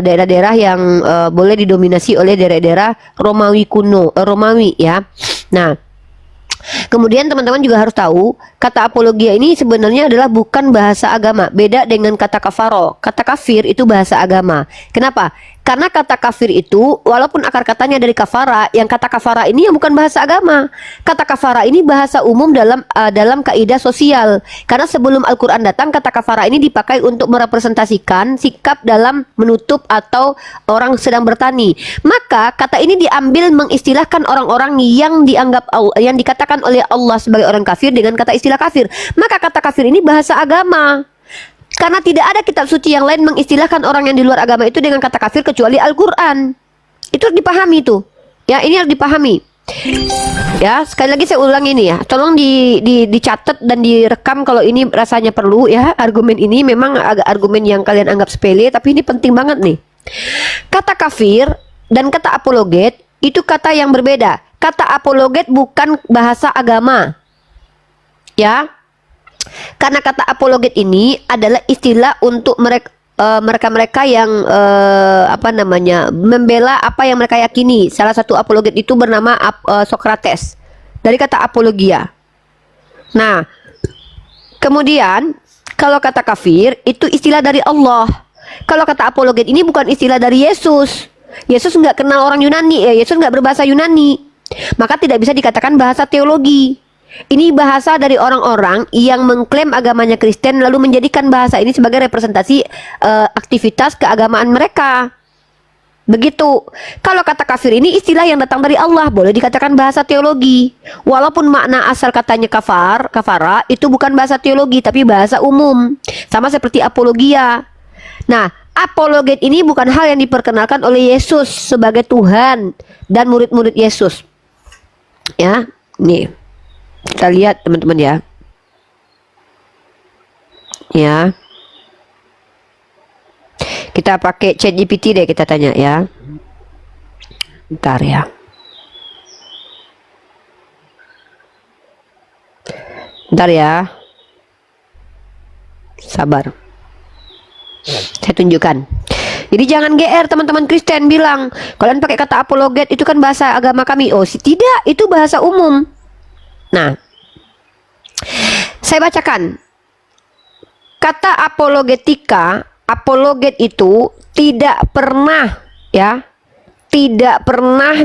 daerah-daerah yang boleh didominasi oleh daerah-daerah Romawi kuno, Romawi ya. Nah, Kemudian teman-teman juga harus tahu, kata apologia ini sebenarnya adalah bukan bahasa agama. Beda dengan kata kafaro. Kata kafir itu bahasa agama. Kenapa? Karena kata kafir itu, walaupun akar katanya dari kafara, yang kata kafara ini yang bukan bahasa agama. Kata kafara ini bahasa umum dalam kaidah sosial. Karena sebelum Al-Quran datang, kata kafara ini dipakai untuk merepresentasikan sikap dalam menutup atau orang sedang bertani. Maka kata ini diambil mengistilahkan orang-orang yang yang dikatakan oleh Allah sebagai orang kafir dengan kata istilah kafir. Maka kata kafir ini bahasa agama. Karena tidak ada kitab suci yang lain mengistilahkan orang yang di luar agama itu dengan kata kafir kecuali Al-Quran. Itu harus dipahami tuh. Ya, ini harus dipahami. Ya, sekali lagi saya ulang ini ya. Tolong dicatat dan direkam kalau ini rasanya perlu ya. Argumen ini memang agak argumen yang kalian anggap sepele, tapi ini penting banget nih. Kata kafir dan kata apologet itu kata yang berbeda. Kata apologet bukan bahasa agama. Ya. Karena kata apologet ini adalah istilah untuk mereka yang membela apa yang mereka yakini. Salah satu apologet itu bernama Sokrates, dari kata apologia. Nah, kemudian kalau kata kafir itu istilah dari Allah. Kalau kata apologet ini bukan istilah dari Yesus. Yesus nggak kenal orang Yunani, Yesus nggak berbahasa Yunani, maka tidak bisa dikatakan bahasa teologi. Ini bahasa dari orang-orang yang mengklaim agamanya Kristen lalu menjadikan bahasa ini sebagai representasi aktivitas keagamaan mereka. Begitu. Kalau kata kafir ini istilah yang datang dari Allah, boleh dikatakan bahasa teologi. Walaupun makna asal katanya kafara itu bukan bahasa teologi tapi bahasa umum. Sama seperti apologia. Nah, apologet ini bukan hal yang diperkenalkan oleh Yesus sebagai Tuhan dan murid-murid Yesus. Ya, nih. Kita lihat teman-teman ya. Ya. Kita pakai ChatGPT deh, kita tanya ya. Bentar ya. Bentar ya. Sabar. Saya tunjukkan. Jadi jangan GR teman-teman Kristen bilang, kalian pakai kata apologet itu kan bahasa agama kami. Oh, tidak, itu bahasa umum. Nah, saya bacakan kata apologetika. Apologet itu tidak pernah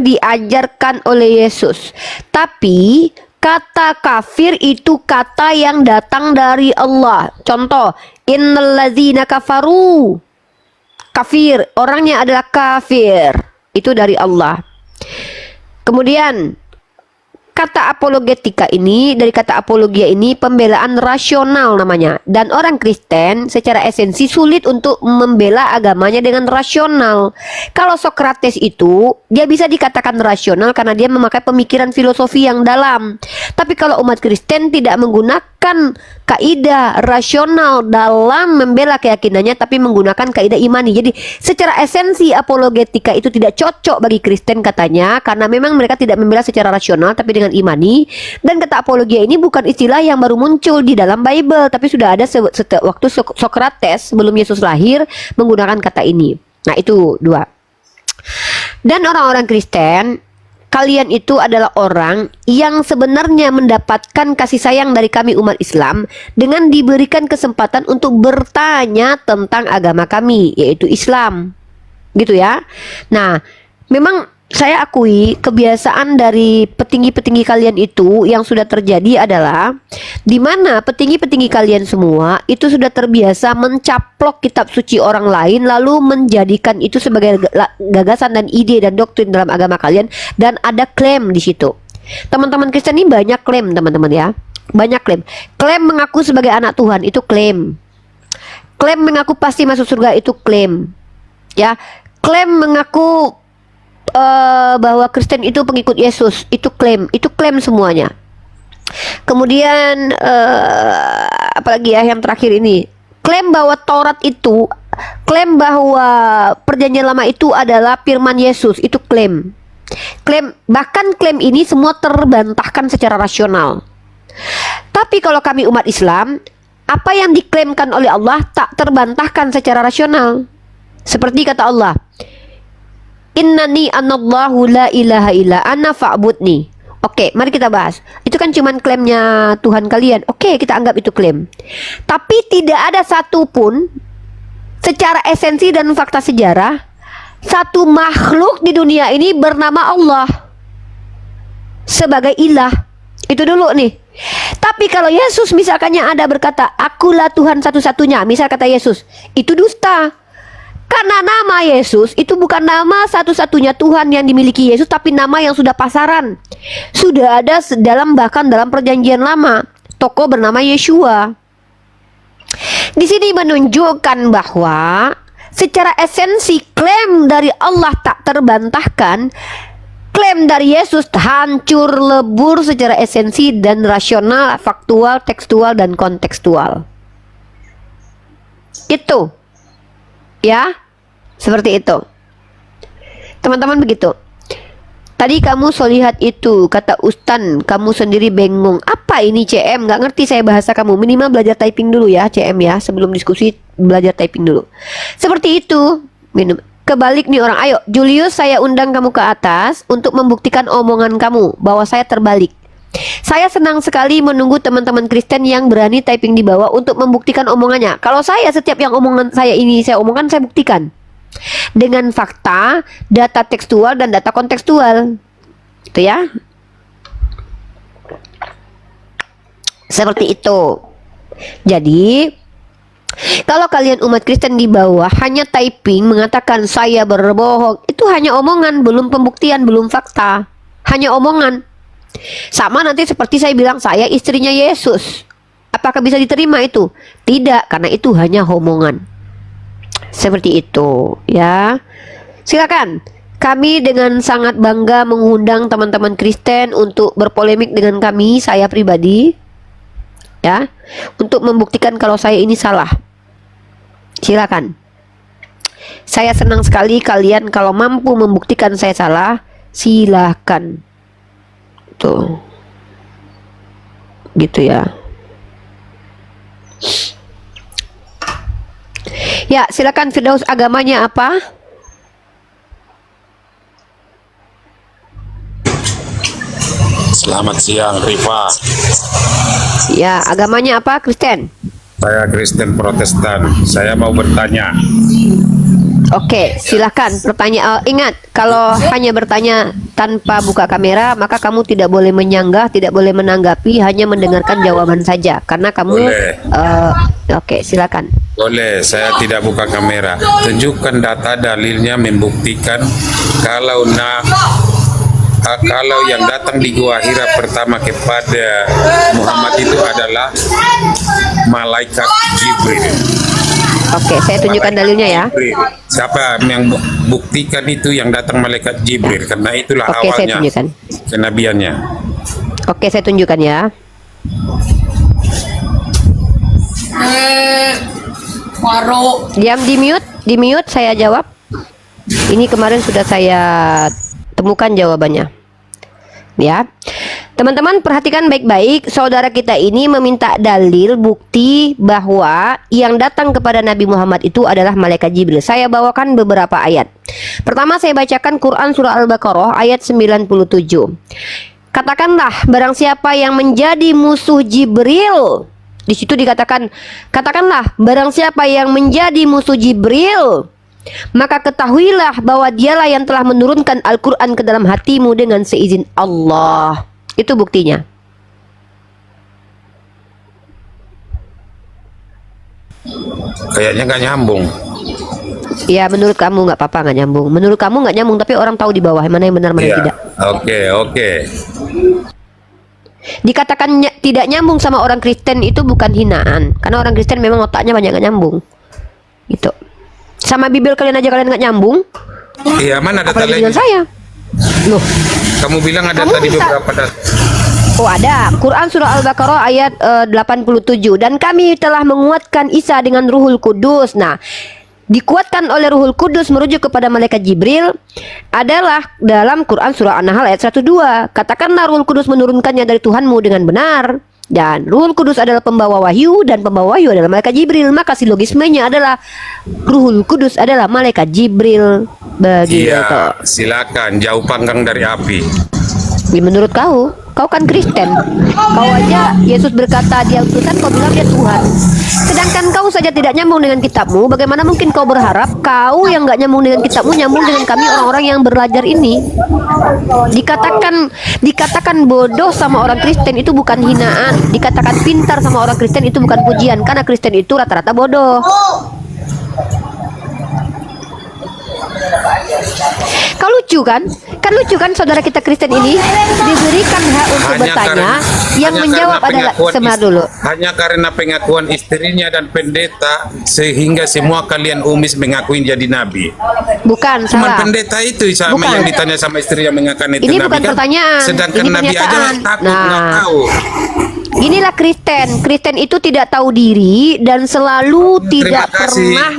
diajarkan oleh Yesus. Tapi kata kafir itu kata yang datang dari Allah. Contoh, innalladzina kafaru, kafir, orangnya adalah kafir, itu dari Allah. Kemudian kata apologetika ini, dari kata apologia ini, pembelaan rasional namanya. Dan orang Kristen secara esensi sulit untuk membela agamanya dengan rasional. Kalau Sokrates itu, dia bisa dikatakan rasional karena dia memakai pemikiran filosofi yang dalam. Tapi kalau umat Kristen tidak menggunakan kaidah rasional dalam membela keyakinannya, tapi menggunakan kaidah imani. Jadi secara esensi apologetika itu tidak cocok bagi Kristen katanya, karena memang mereka tidak membela secara rasional tapi dengan imani. Dan kata apologia ini bukan istilah yang baru muncul di dalam Bible, tapi sudah ada waktu Sokrates sebelum Yesus lahir menggunakan kata ini. Nah, itu dua. Dan orang-orang Kristen, kalian itu adalah orang yang sebenarnya mendapatkan kasih sayang dari kami umat Islam dengan diberikan kesempatan untuk bertanya tentang agama kami, yaitu Islam. Gitu ya. Nah, memang saya akui kebiasaan dari petinggi-petinggi kalian itu yang sudah terjadi adalah di mana petinggi-petinggi kalian semua itu sudah terbiasa mencaplok kitab suci orang lain lalu menjadikan itu sebagai gagasan dan ide dan doktrin dalam agama kalian, dan ada klaim di situ. Teman-teman Kristen ini banyak klaim, teman-teman ya. Banyak klaim. Klaim mengaku sebagai anak Tuhan itu klaim. Klaim mengaku pasti masuk surga itu klaim. Ya, klaim mengaku bahwa Kristen itu pengikut Yesus itu klaim semuanya. Kemudian apalagi ya yang terakhir ini, klaim bahwa Taurat itu, klaim bahwa perjanjian lama itu adalah firman Yesus, itu klaim. Bahkan klaim ini semua terbantahkan secara rasional. Tapi kalau kami umat Islam, apa yang diklaimkan oleh Allah tak terbantahkan secara rasional. Seperti kata Allah, innani anallahu la ilaha illa ana fa'budni Oke, mari kita bahas. Itu kan cuman klaimnya Tuhan kalian. Oke, kita anggap itu klaim. Tapi tidak ada satupun secara esensi dan fakta sejarah satu makhluk di dunia ini bernama Allah sebagai ilah. Itu dulu nih. Tapi kalau Yesus misalkannya ada berkata, akulah Tuhan satu-satunya, misal kata Yesus, itu dusta. Karena nama Yesus itu bukan nama satu-satunya Tuhan yang dimiliki Yesus, tapi nama yang sudah pasaran. Sudah ada bahkan dalam perjanjian lama, tokoh bernama Yeshua. Di sini menunjukkan bahwa secara esensi klaim dari Allah tak terbantahkan. Klaim dari Yesus hancur lebur secara esensi dan rasional, faktual, tekstual, dan kontekstual. Itu. Ya, seperti itu. Teman-teman begitu. Tadi kamu solihat itu, kata Ustan, kamu sendiri bengong. Apa ini CM? Nggak ngerti saya bahasa kamu. Minimal belajar typing dulu ya CM ya. Sebelum diskusi belajar typing dulu. Seperti itu. Kebalik nih orang. Ayo Julius, saya undang kamu ke atas untuk membuktikan omongan kamu bahwa saya terbalik. Saya senang sekali menunggu teman-teman Kristen yang berani typing di bawah untuk membuktikan omongannya. Kalau saya, setiap yang omongan saya ini saya omongkan, saya buktikan dengan fakta, data tekstual dan data kontekstual. Itu ya. Seperti itu. Jadi kalau kalian umat Kristen di bawah hanya typing mengatakan saya berbohong, itu hanya omongan, belum pembuktian, belum fakta. Hanya omongan. Sama nanti seperti saya bilang saya istrinya Yesus. Apakah bisa diterima itu? Tidak, karena itu hanya omongan. Seperti itu, ya. Silakan. Kami dengan sangat bangga mengundang teman-teman Kristen untuk berpolemik dengan kami, saya pribadi. Ya, untuk membuktikan kalau saya ini salah. Silakan. Saya senang sekali kalian kalau mampu membuktikan saya salah, silakan. Tuh. Gitu ya. Ya, silakan Firdaus, agamanya apa? Selamat siang, Rifa. Ya, agamanya apa? Kristen. Saya Kristen Protestan. Saya mau bertanya. Oke, silakan pertanyaan. Ingat, kalau hanya bertanya tanpa buka kamera, maka kamu tidak boleh menyanggah, tidak boleh menanggapi, hanya mendengarkan jawaban saja. Karena kamu oke, silakan. Boleh, saya tidak buka kamera. Tunjukkan data dalilnya membuktikan kalau kalau yang datang di Gua Hira pertama kepada Muhammad itu adalah malaikat Jibril. Oke, saya tunjukkan dalilnya ya. Jibril. Siapa yang buktikan itu yang datang malaikat Jibril? Karena itulah Oke, saya awalnya tunjukkan. kenabiannya. Oke, saya tunjukkan ya. Diam, di mute saya jawab. Ini kemarin sudah saya temukan jawabannya. Ya. Teman-teman perhatikan baik-baik, saudara kita ini meminta dalil bukti bahwa yang datang kepada Nabi Muhammad itu adalah malaikat Jibril. Saya bawakan beberapa ayat. Pertama saya bacakan Quran surah Al-Baqarah ayat 97. Katakanlah barang siapa yang menjadi musuh Jibril. Di situ dikatakan, katakanlah barang siapa yang menjadi musuh Jibril, maka ketahuilah bahwa dialah yang telah menurunkan Al-Quran ke dalam hatimu dengan seizin Allah. Itu buktinya. Kayaknya nggak nyambung. Ya, menurut kamu nggak apa-apa, nggak nyambung. Menurut kamu nggak nyambung, tapi orang tahu di bawah mana yang benar, mana yang tidak. Oke. Dikatakan tidak nyambung sama orang Kristen itu bukan hinaan, karena orang Kristen memang otaknya banyak nggak nyambung. Itu. Sama Bible kalian aja kalian nggak nyambung. Iya, mana data Apalagi lagi? dengan saya. Loh, Kamu bilang ada Kamu tadi bisa- beberapa data. oh ada. Quran surah Al-Baqarah ayat 87. Dan kami telah menguatkan Isa dengan Ruhul Kudus. Nah, dikuatkan oleh Ruhul Kudus merujuk kepada malaikat Jibril adalah dalam Quran surah An-Nahl ayat 102. Katakanlah Ruhul Kudus menurunkannya dari Tuhanmu dengan benar. Dan Ruhul Kudus adalah pembawa wahyu, dan pembawa wahyu adalah malaikat Jibril. Maka silogismenya adalah Ruhul Kudus adalah malaikat Jibril. Begitu. Iya, silakan jauh panggang dari api. Menurut kau kan Kristen. Kau aja Yesus berkata dia utusan, kau bilang dia Tuhan. Sedangkan kau saja tidak nyambung dengan kitabmu. Bagaimana mungkin kau berharap kau yang nggak nyambung dengan kitabmu nyambung dengan kami orang-orang yang belajar ini? Dikatakan bodoh sama orang Kristen itu bukan hinaan. Dikatakan pintar sama orang Kristen itu bukan pujian. Karena Kristen itu rata-rata bodoh. Kau lucu kan? Kan lucu kan saudara kita Kristen ini diberikan hak untuk bertanya, yang menjawab adalah dulu. Hanya karena pengakuan istrinya dan pendeta sehingga semua kalian umis mengakuin jadi nabi. Bukan, Cuma salah. pendeta itu sama Bukan. yang ditanya sama istri yang mengakukan itu Ini nabi bukan kan? pertanyaan, Sedangkan ini nabi aja pernyataan. takut Nah. nggak tahu. Inilah Kristen. Kristen itu tidak tahu diri dan selalu tidak Terima kasih. pernah.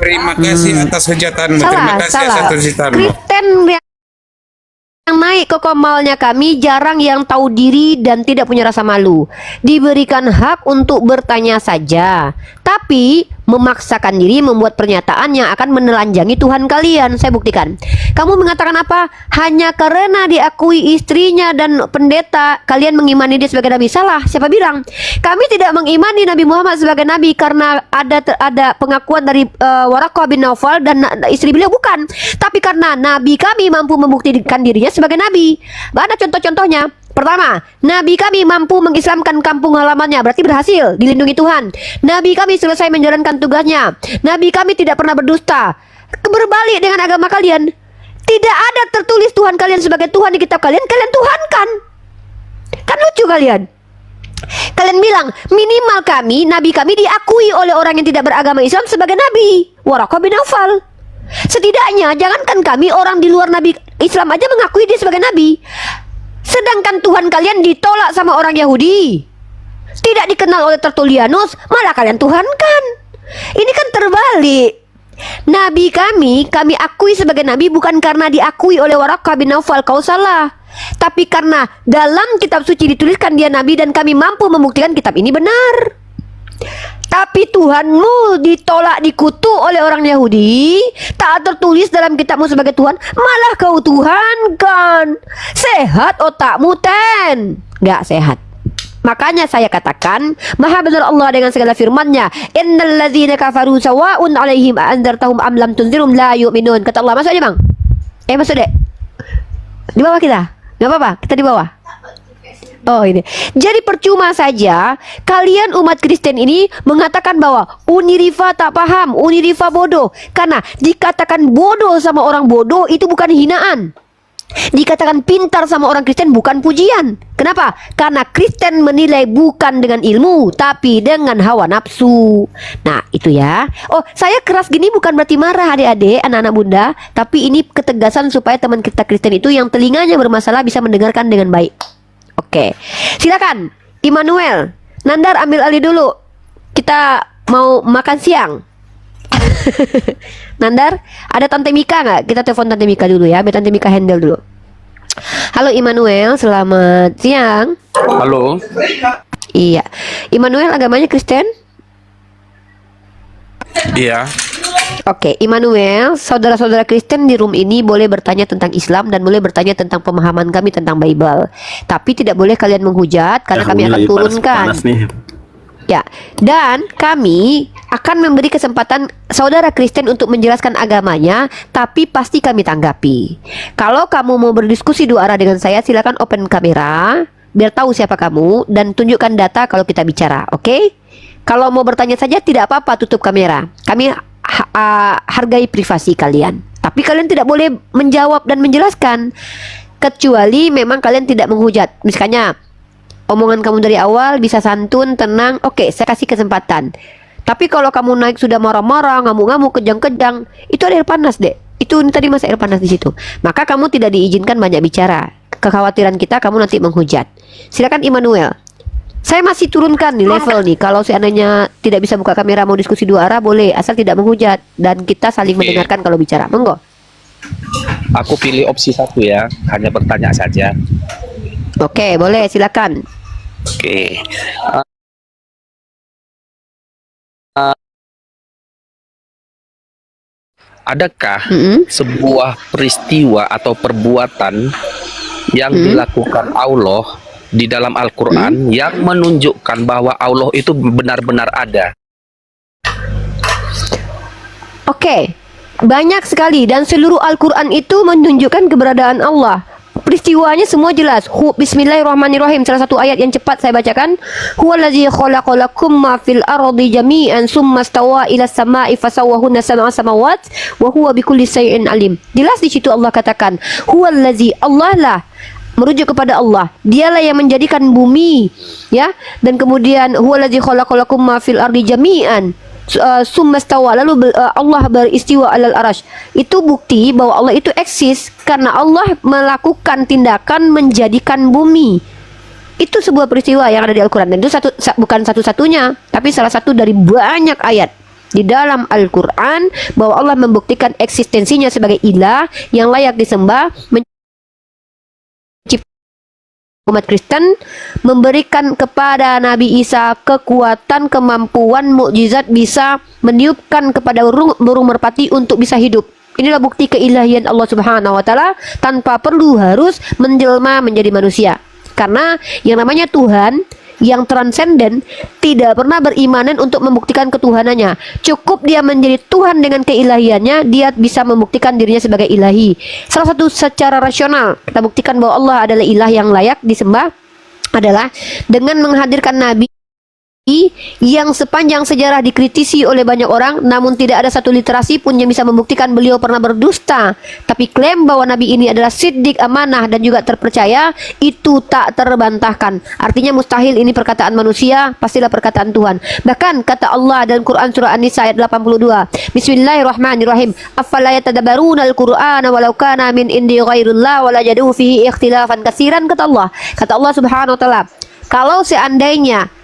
Terima kasih atas hujatanmu. Terima kasih atas hujatanmu. Kristen yang naik ke komalnya kami jarang yang tahu diri dan tidak punya rasa malu. Diberikan hak untuk bertanya saja, tapi memaksakan diri membuat pernyataan yang akan menelanjangi Tuhan kalian. Saya buktikan. Kamu mengatakan apa? Hanya karena diakui istrinya dan pendeta kalian mengimani dia sebagai nabi. Salah. Siapa bilang? Kami tidak mengimani Nabi Muhammad sebagai nabi karena ada pengakuan dari Waraqah bin Naufal dan istri beliau, bukan. Tapi karena nabi kami mampu membuktikan dirinya sebagai nabi. Ada contoh-contohnya. Pertama, nabi kami mampu mengislamkan kampung halamannya, berarti berhasil, dilindungi Tuhan. Nabi kami selesai menjalankan tugasnya. Nabi kami tidak pernah berdusta. Berbalik dengan agama kalian. Tidak ada tertulis Tuhan kalian sebagai Tuhan di kitab kalian, kalian tuhankan. Kan lucu kalian. Kalian bilang minimal kami, nabi kami diakui oleh orang yang tidak beragama Islam sebagai nabi. Waraqah bin Naufal. Setidaknya jangankan kami, orang di luar nabi Islam aja mengakui dia sebagai nabi. Sedangkan Tuhan kalian ditolak sama orang Yahudi, tidak dikenal oleh Tertullianus, malah kalian tuhankan. Ini kan terbalik. Nabi kami akui sebagai nabi bukan karena diakui oleh Waraqah bin Naufal, kau salah. Tapi karena dalam kitab suci dituliskan dia nabi dan kami mampu membuktikan kitab ini benar. Tapi Tuhanmu ditolak, dikutuk oleh orang Yahudi, tak tertulis dalam kitabmu sebagai Tuhan, malah kau tuhankan. Sehat otakmu, Ten? Gak sehat. Makanya saya katakan, maha benar Allah dengan segala firman-Nya. Innal ladzina kafaru sawa'un 'alaihim a'anzartahum am lam tunzirum la yu'minun. Kata Allah, masuk aja, Bang. Masuk, Dek. Di bawah kita. Gak apa-apa, kita di bawah. Oh, ini. Jadi percuma saja kalian umat Kristen ini mengatakan bahwa Uniriva tak paham, Uniriva bodoh. Karena dikatakan bodoh sama orang bodoh itu bukan hinaan. Dikatakan pintar sama orang Kristen bukan pujian. Kenapa? Karena Kristen menilai bukan dengan ilmu, tapi dengan hawa nafsu. Nah, itu ya. Oh, saya keras gini bukan berarti marah adik-adik, anak-anak bunda. Tapi ini ketegasan supaya teman kita Kristen itu yang telinganya bermasalah bisa mendengarkan dengan baik. Oke, silakan Immanuel, Nandar ambil alih dulu. Kita mau makan siang. Nandar, ada Tante Mika nggak? Kita telepon Tante Mika dulu ya, biar Tante Mika handle dulu. Halo Immanuel, selamat siang. Halo. Iya, Immanuel agamanya Kristen? Iya. Oke, Immanuel, saudara-saudara Kristen di room ini boleh bertanya tentang Islam dan boleh bertanya tentang pemahaman kami tentang Bible. Tapi tidak boleh kalian menghujat karena kami akan turunkan. Ya, dan kami akan memberi kesempatan saudara Kristen untuk menjelaskan agamanya, tapi pasti kami tanggapi. Kalau kamu mau berdiskusi dua arah dengan saya, silakan open kamera biar tahu siapa kamu dan tunjukkan data kalau kita bicara, oke? Kalau mau bertanya saja tidak apa-apa, tutup kamera. Kami hargai privasi kalian. Tapi kalian tidak boleh menjawab dan menjelaskan kecuali memang kalian tidak menghujat. Misalnya omongan kamu dari awal bisa santun, tenang, oke, saya kasih kesempatan. Tapi kalau kamu naik sudah marah-marah, ngamuk-ngamuk, kejang-kejang, itu ada air panas, Dek. Itu tadi masih air panas di situ. Maka kamu tidak diizinkan banyak bicara. Kekhawatiran kita kamu nanti menghujat. Silakan Immanuel. Saya masih turunkan nih level nih. Kalau seandainya tidak bisa buka kamera mau diskusi dua arah boleh, asal tidak menghujat dan kita saling mendengarkan kalau bicara. Monggo. Aku pilih opsi 1 ya, hanya bertanya saja. Oke, boleh silakan. Oke. Adakah sebuah peristiwa atau perbuatan yang dilakukan Allah di dalam Al-Quran yang menunjukkan bahwa Allah itu benar-benar ada? Oke, banyak sekali dan seluruh Al-Quran itu menunjukkan keberadaan Allah. Peristiwanya semua jelas. Bismillahirrahmanirrahim. Salah satu ayat yang cepat saya bacakan. Huwallazi khalaqalakum ma fil ardi jami'an summa stawa ila samai fasawwahunna sab'a samawat wa huwa bikulli syai'in alim. Jelas di situ Allah katakan, huwallazi, Allah lah, merujuk kepada Allah. Dialah yang menjadikan bumi, ya. Dan kemudian huwallazi khalaqalakum ma fil ardi jami'an summa stawa, lalu Allah beristiwa alal arash. Itu bukti bahwa Allah itu eksis karena Allah melakukan tindakan menjadikan bumi. Itu sebuah peristiwa yang ada di Al-Quran, dan itu bukan satu-satunya, tapi salah satu dari banyak ayat di dalam Al-Quran bahwa Allah membuktikan eksistensinya sebagai ilah yang layak disembah. Umat Kristen memberikan kepada Nabi Isa kekuatan, kemampuan, mukjizat, bisa meniupkan kepada burung merpati untuk bisa hidup. Inilah bukti keilahian Allah Subhanahu wa taala tanpa perlu harus menjelma menjadi manusia. Karena yang namanya Tuhan yang transenden tidak pernah berimanan untuk membuktikan ketuhanannya. Cukup dia menjadi Tuhan dengan keilahiannya, dia bisa membuktikan dirinya sebagai ilahi. Salah satu secara rasional kita buktikan bahwa Allah adalah ilah yang layak disembah adalah dengan menghadirkan Nabi yang sepanjang sejarah dikritisi oleh banyak orang, namun tidak ada satu literasi pun yang bisa membuktikan beliau pernah berdusta. Tapi klaim bahwa Nabi ini adalah siddiq, amanah, dan juga terpercaya, itu tak terbantahkan. Artinya mustahil ini perkataan manusia, pastilah perkataan Tuhan. Bahkan kata Allah dalam Quran surah An-Nisa ayat 82, Bismillahirrahmanirrahim, afala yatadabbaruna al-Qur'ana walau kana min indi ghairillah walajadu fihi ikhtilafan katsiran. Kata Allah Subhanahu wa taala, kalau seandainya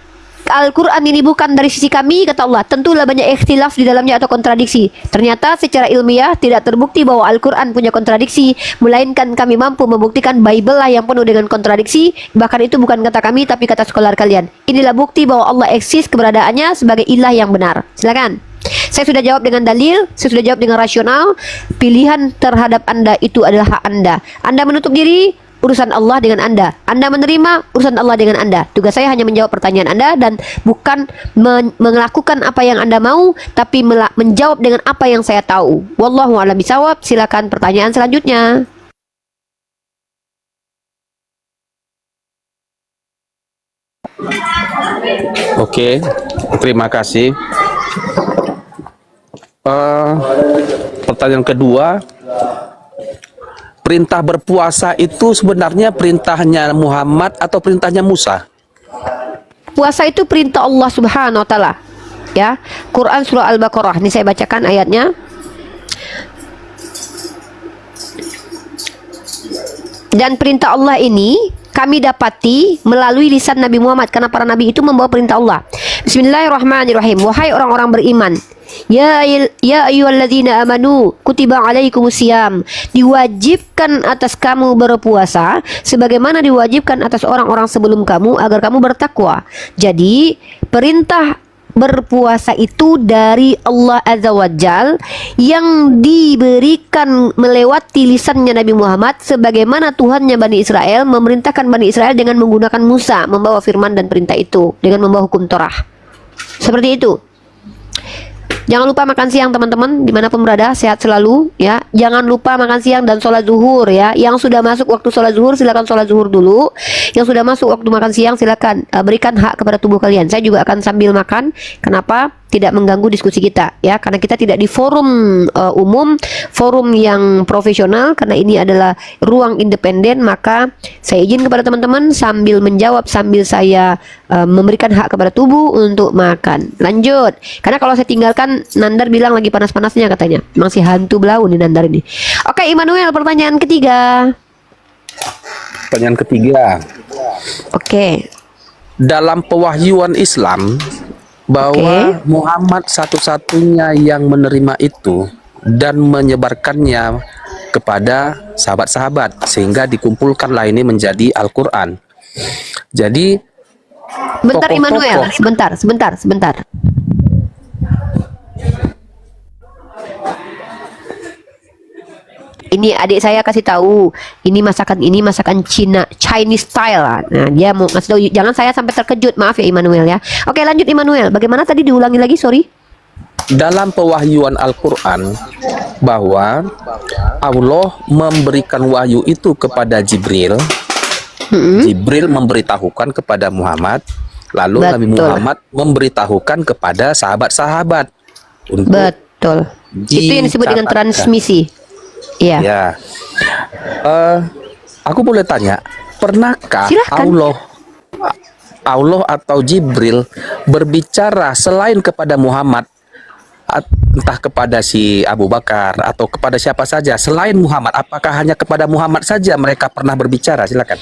Al-Quran ini bukan dari sisi kami, kata Allah, tentulah banyak ikhtilaf di dalamnya atau kontradiksi. Ternyata secara ilmiah tidak terbukti bahwa Al-Quran punya kontradiksi, melainkan kami mampu membuktikan Bible lah yang penuh dengan kontradiksi. Bahkan itu bukan kata kami, tapi kata scholar kalian. Inilah bukti bahwa Allah eksis, keberadaannya sebagai ilah yang benar. Silakan. Saya sudah jawab dengan dalil, saya sudah jawab dengan rasional. Pilihan terhadap Anda itu adalah hak Anda. Anda menutup diri, urusan Allah dengan Anda. Anda menerima, urusan Allah dengan Anda. Tugas saya hanya menjawab pertanyaan Anda dan bukan melakukan apa yang Anda mau, tapi menjawab dengan apa yang saya tahu. Wallahu a'lam bishawab. Silakan pertanyaan selanjutnya. Oke, terima kasih. Pertanyaan kedua, perintah berpuasa itu sebenarnya perintahnya Muhammad atau perintahnya Musa? Puasa itu perintah Allah Subhanahu wa taala. Ya, Quran surah Al-Baqarah. Ini saya bacakan ayatnya. Dan perintah Allah ini kami dapati melalui lisan Nabi Muhammad, karena para nabi itu membawa perintah Allah. Bismillahirrahmanirrahim. Wahai orang-orang beriman, ya ayyuhalladzina amanu kutiba alaikumusiyam, diwajibkan atas kamu berpuasa sebagaimana diwajibkan atas orang-orang sebelum kamu agar kamu bertakwa. Jadi perintah berpuasa itu dari Allah Azza wa Jal yang diberikan melewati lisannya Nabi Muhammad, sebagaimana Tuhannya Bani Israel memerintahkan Bani Israel dengan menggunakan Musa membawa firman dan perintah itu, dengan membawa hukum Torah. Seperti itu. Jangan lupa makan siang teman-teman, dimanapun berada, sehat selalu ya. Jangan lupa makan siang dan sholat zuhur ya. Yang sudah masuk waktu sholat zuhur silakan sholat zuhur dulu. Yang sudah masuk waktu makan siang silakan berikan hak kepada tubuh kalian. Saya juga akan sambil makan. Kenapa? Tidak mengganggu diskusi kita ya, karena kita tidak di forum umum, forum yang profesional, karena ini adalah ruang independen. Maka saya izin kepada teman-teman sambil menjawab, sambil saya memberikan hak kepada tubuh untuk makan. Lanjut, karena kalau saya tinggalkan Nandar bilang lagi panas-panasnya katanya, masih hantu belau nih Nandar ini. Oke, Immanuel, pertanyaan ketiga. Pertanyaan ketiga. Oke. Dalam pewahyuan Islam bahwa Muhammad satu-satunya yang menerima itu dan menyebarkannya kepada sahabat-sahabat, sehingga dikumpulkanlah ini menjadi Al-Quran. Jadi Bentar Immanuel, sebentar. ini adik saya kasih tahu, ini masakan Cina, Chinese style lah. Nah, dia mau ngasih tahu, jangan saya sampai terkejut. Maaf ya Immanuel ya. Oke, lanjut Immanuel. Bagaimana tadi, diulangi lagi, sorry. Dalam pewahyuan Al-Quran bahwa Allah memberikan wahyu itu kepada Jibril. Jibril memberitahukan kepada Muhammad, lalu Nabi Betul. Muhammad memberitahukan kepada sahabat-sahabat untuk Betul. Itu yang disebut dengan dicatatkan. transmisi. Iya. Ya. Aku boleh tanya, pernahkah Silahkan. Allah atau Jibril berbicara selain kepada Muhammad, entah kepada si Abu Bakar atau kepada siapa saja selain Muhammad? Apakah hanya kepada Muhammad saja mereka pernah berbicara? Silakan.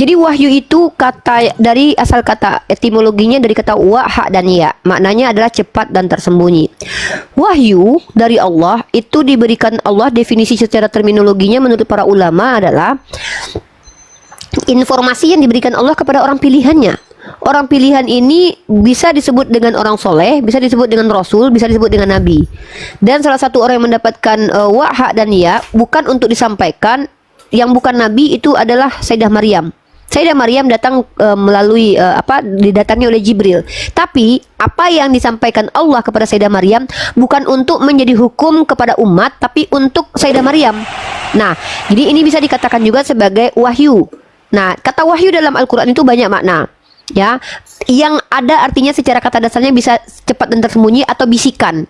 Jadi wahyu itu kata dari asal kata etimologinya dari kata wa, ha dan ya. Maknanya adalah cepat dan tersembunyi. Wahyu dari Allah itu diberikan Allah, definisi secara terminologinya menurut para ulama adalah informasi yang diberikan Allah kepada orang pilihannya. Orang pilihan ini bisa disebut dengan orang soleh, bisa disebut dengan rasul, bisa disebut dengan nabi. Dan salah satu orang yang mendapatkan wa, ha dan ya bukan untuk disampaikan, yang bukan nabi itu adalah Sayyidah Maryam. Sayyidah Maryam datang melalui didatangi oleh Jibril. Tapi apa yang disampaikan Allah kepada Sayyidah Maryam bukan untuk menjadi hukum kepada umat, tapi untuk Sayyidah Maryam. Nah, jadi ini bisa dikatakan juga sebagai wahyu. Nah, kata wahyu dalam Al-Quran itu banyak makna, ya. Yang ada artinya secara kata dasarnya bisa cepat dan tersembunyi atau bisikan.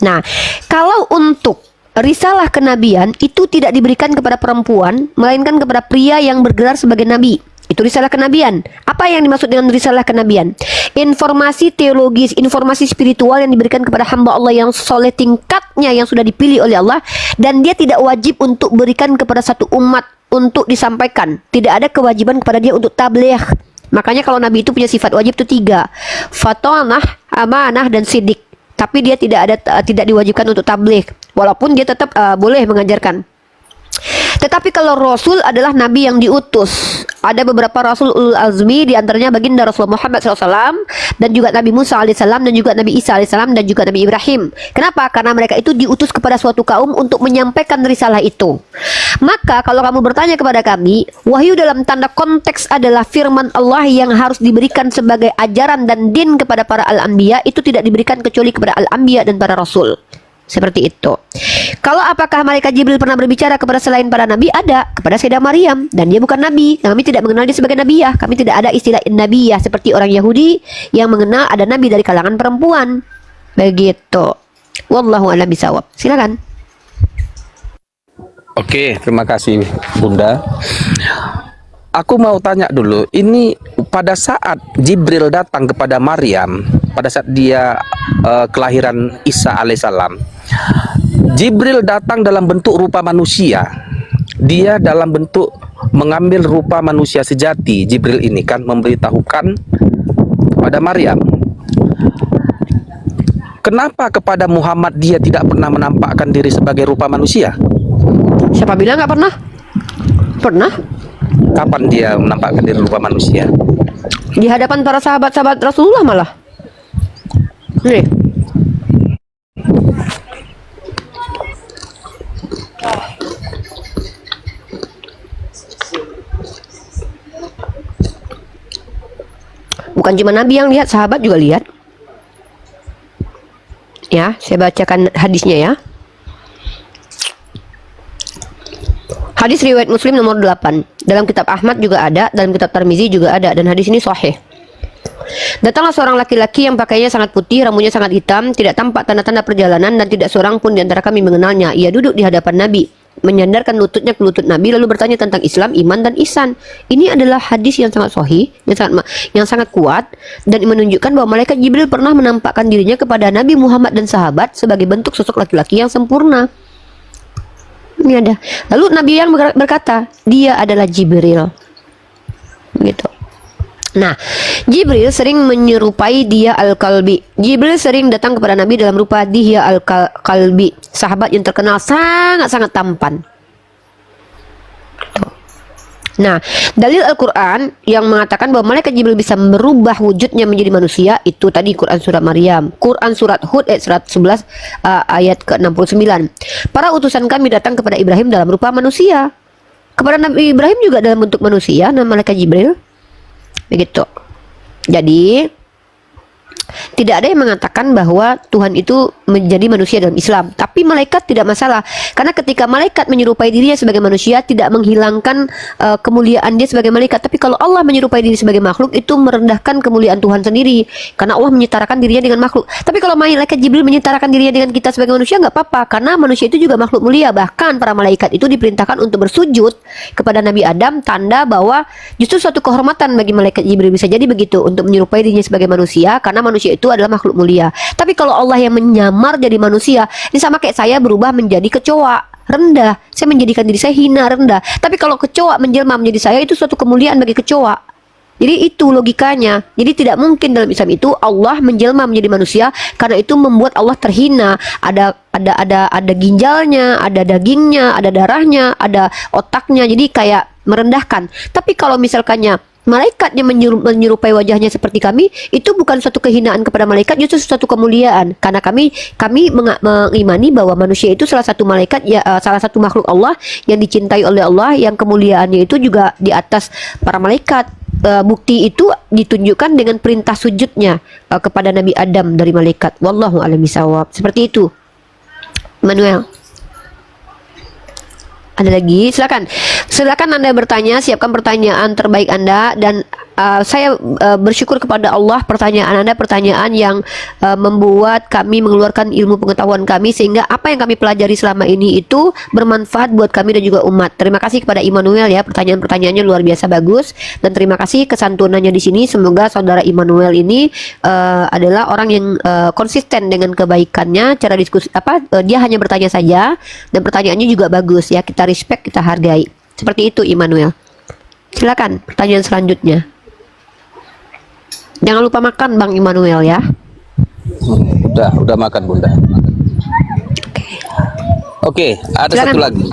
Nah, kalau untuk risalah kenabian itu tidak diberikan kepada perempuan, melainkan kepada pria yang bergelar sebagai nabi. Itu risalah kenabian. Apa yang dimaksud dengan risalah kenabian? Informasi teologis, informasi spiritual yang diberikan kepada hamba Allah yang soleh tingkatnya, yang sudah dipilih oleh Allah, dan dia tidak wajib untuk berikan kepada satu umat untuk disampaikan. Tidak ada kewajiban kepada dia untuk tabligh. Makanya kalau nabi itu punya sifat wajib itu 3. Fatonah, amanah, dan sidik. Tapi dia tidak diwajibkan untuk tabligh, walaupun dia tetap boleh mengajarkan. Tetapi kalau Rasul adalah Nabi yang diutus. Ada beberapa Rasul ulul azmi, diantaranya baginda Rasulullah Muhammad SAW, dan juga Nabi Musa AS, dan juga Nabi Isa AS, dan juga Nabi Ibrahim. Kenapa? Karena mereka itu diutus kepada suatu kaum untuk menyampaikan risalah itu. Maka kalau kamu bertanya kepada kami, wahyu dalam tanda konteks adalah firman Allah yang harus diberikan sebagai ajaran dan din kepada para al-anbiya, itu tidak diberikan kecuali kepada al-anbiya dan para Rasul. Seperti itu. Kalau apakah malaikat Jibril pernah berbicara kepada selain para nabi? Ada, kepada Sayyidah Maryam, dan dia bukan nabi. Kami tidak mengenal dia sebagai nabiyah. Kami tidak ada istilah nabiyah seperti orang Yahudi yang mengenal ada nabi dari kalangan perempuan. Begitu. Wallahu a'lam bishawab. Silakan. Oke, terima kasih Bunda. Aku mau tanya dulu, ini pada saat Jibril datang kepada Maryam, pada saat dia kelahiran Isa alaihissalam, Jibril datang dalam bentuk rupa manusia. Dia dalam bentuk mengambil rupa manusia sejati. Jibril ini kan memberitahukan kepada Maryam. Kenapa kepada Muhammad dia tidak pernah menampakkan diri sebagai rupa manusia? Siapa bilang nggak pernah? Pernah. Kapan dia menampakkan diri rupa manusia? Di hadapan para sahabat-sahabat Rasulullah malah. Nih. Bukan cuma Nabi yang lihat, sahabat juga lihat. Ya, saya bacakan hadisnya ya. Hadis riwayat Muslim nomor 8. Dalam kitab Ahmad juga ada, dalam kitab Tirmizi juga ada, dan hadis ini sahih. Datanglah seorang laki-laki yang pakaiannya sangat putih, rambutnya sangat hitam, tidak tampak tanda-tanda perjalanan, dan tidak seorang pun di antara kami mengenalnya. Ia duduk di hadapan Nabi, menyandarkan lututnya ke lutut Nabi, lalu bertanya tentang Islam, iman, dan ihsan. Ini adalah hadis yang sangat sahih, yang sangat kuat, dan menunjukkan bahwa malaikat Jibril pernah menampakkan dirinya kepada Nabi Muhammad dan sahabat sebagai bentuk sosok laki-laki yang sempurna. Ini ada. Lalu Nabi yang berkata, dia adalah Jibril. Gitu. Nah, Jibril sering menyerupai Dihya al-Kalbi. Jibril sering datang kepada Nabi dalam rupa Dihya al-Kalbi, sahabat yang terkenal sangat-sangat tampan. Nah, dalil Al-Quran yang mengatakan bahwa malaikat Jibril bisa merubah wujudnya menjadi manusia itu tadi Quran surat Maryam, Quran surat Hud ayat 111 ayat ke-69. Para utusan kami datang kepada Ibrahim dalam rupa manusia. Kepada Nabi Ibrahim juga dalam bentuk manusia, nama malaikat Jibril. Begitu. Jadi tidak ada yang mengatakan bahwa Tuhan itu menjadi manusia dalam Islam. Tapi malaikat tidak masalah. Karena ketika malaikat menyerupai dirinya sebagai manusia, tidak menghilangkan kemuliaan dia sebagai malaikat. Tapi kalau Allah menyerupai diri sebagai makhluk, itu merendahkan kemuliaan Tuhan sendiri. Karena Allah menyetarakan dirinya dengan makhluk. Tapi kalau malaikat Jibril menyetarakan dirinya dengan kita sebagai manusia, nggak apa-apa. Karena manusia itu juga makhluk mulia. Bahkan para malaikat itu diperintahkan untuk bersujud kepada Nabi Adam. Tanda bahwa justru suatu kehormatan bagi malaikat Jibril. Bisa jadi begitu. Untuk menyerupai dirinya sebagai manusia. Karena manusia itu adalah makhluk mulia. Tapi kalau Allah yang menyamar jadi manusia, ini sama kayak saya berubah menjadi kecoa, rendah. Saya menjadikan diri saya hina, rendah. Tapi kalau kecoa menjelma menjadi saya, itu suatu kemuliaan bagi kecoa. Jadi itu logikanya. Jadi tidak mungkin dalam Islam itu Allah menjelma menjadi manusia, karena itu membuat Allah terhina. Ada ginjalnya, ada dagingnya, ada darahnya, ada otaknya. Jadi kayak merendahkan. Tapi kalau misalkannya malaikatnya menyerupai wajahnya seperti kami, itu bukan suatu kehinaan kepada malaikat, justru suatu kemuliaan. Karena kami mengimani bahwa manusia itu salah satu malaikat, ya, salah satu makhluk Allah yang dicintai oleh Allah, yang kemuliaannya itu juga di atas para malaikat. Bukti itu ditunjukkan dengan perintah sujudnya kepada Nabi Adam dari malaikat. Wallahu a'lam bishawab. Seperti itu. Manuel. Ada lagi? Silakan Anda bertanya, siapkan pertanyaan terbaik Anda, dan saya bersyukur kepada Allah pertanyaan Anda pertanyaan yang membuat kami mengeluarkan ilmu pengetahuan kami, sehingga apa yang kami pelajari selama ini itu bermanfaat buat kami dan juga umat. Terima kasih kepada Immanuel ya, pertanyaan-pertanyaannya luar biasa bagus, dan terima kasih kesantunannya di sini. Semoga saudara Immanuel ini adalah orang yang konsisten dengan kebaikannya. Cara diskusi dia hanya bertanya saja, dan pertanyaannya juga bagus ya. Kita respect, kita hargai. Seperti itu Immanuel. Silakan pertanyaan selanjutnya. Jangan lupa makan Bang Immanuel ya. Udah makan Bunda. Oke, ada Silakan. satu lagi.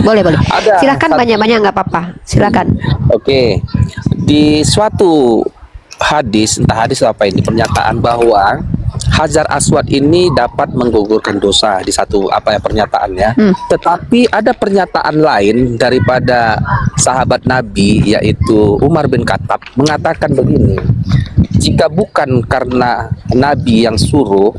Boleh. Ada Silakan satu- banyak-banyak nggak apa-apa. Silakan. Oke, di suatu hadis, entah hadis atau apa ini, pernyataan bahwa Hajar Aswad ini dapat menggugurkan dosa di satu pernyataannya. Tetapi ada pernyataan lain daripada sahabat Nabi, yaitu Umar bin Khattab, mengatakan begini: jika bukan karena Nabi yang suruh,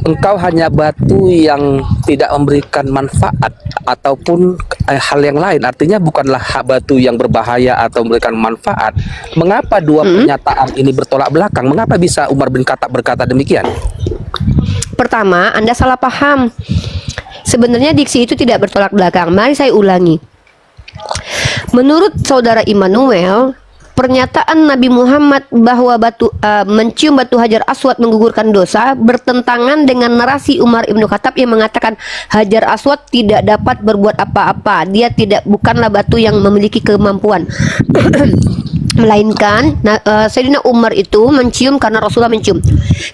engkau hanya batu yang tidak memberikan manfaat ataupun hal yang lain. Artinya bukanlah batu yang berbahaya atau memberikan manfaat. Mengapa dua pernyataan ini bertolak belakang? Mengapa bisa Umar bin Khattab berkata demikian? Pertama, Anda salah paham. Sebenarnya diksi itu tidak bertolak belakang. Mari saya ulangi. Menurut saudara Immanuel, pernyataan Nabi Muhammad bahwa mencium batu Hajar Aswad menggugurkan dosa bertentangan dengan narasi Umar ibnu Khattab yang mengatakan Hajar Aswad tidak dapat berbuat apa-apa. Dia bukanlah batu yang memiliki kemampuan. Melainkan Sayyidina Umar itu mencium karena Rasulullah mencium.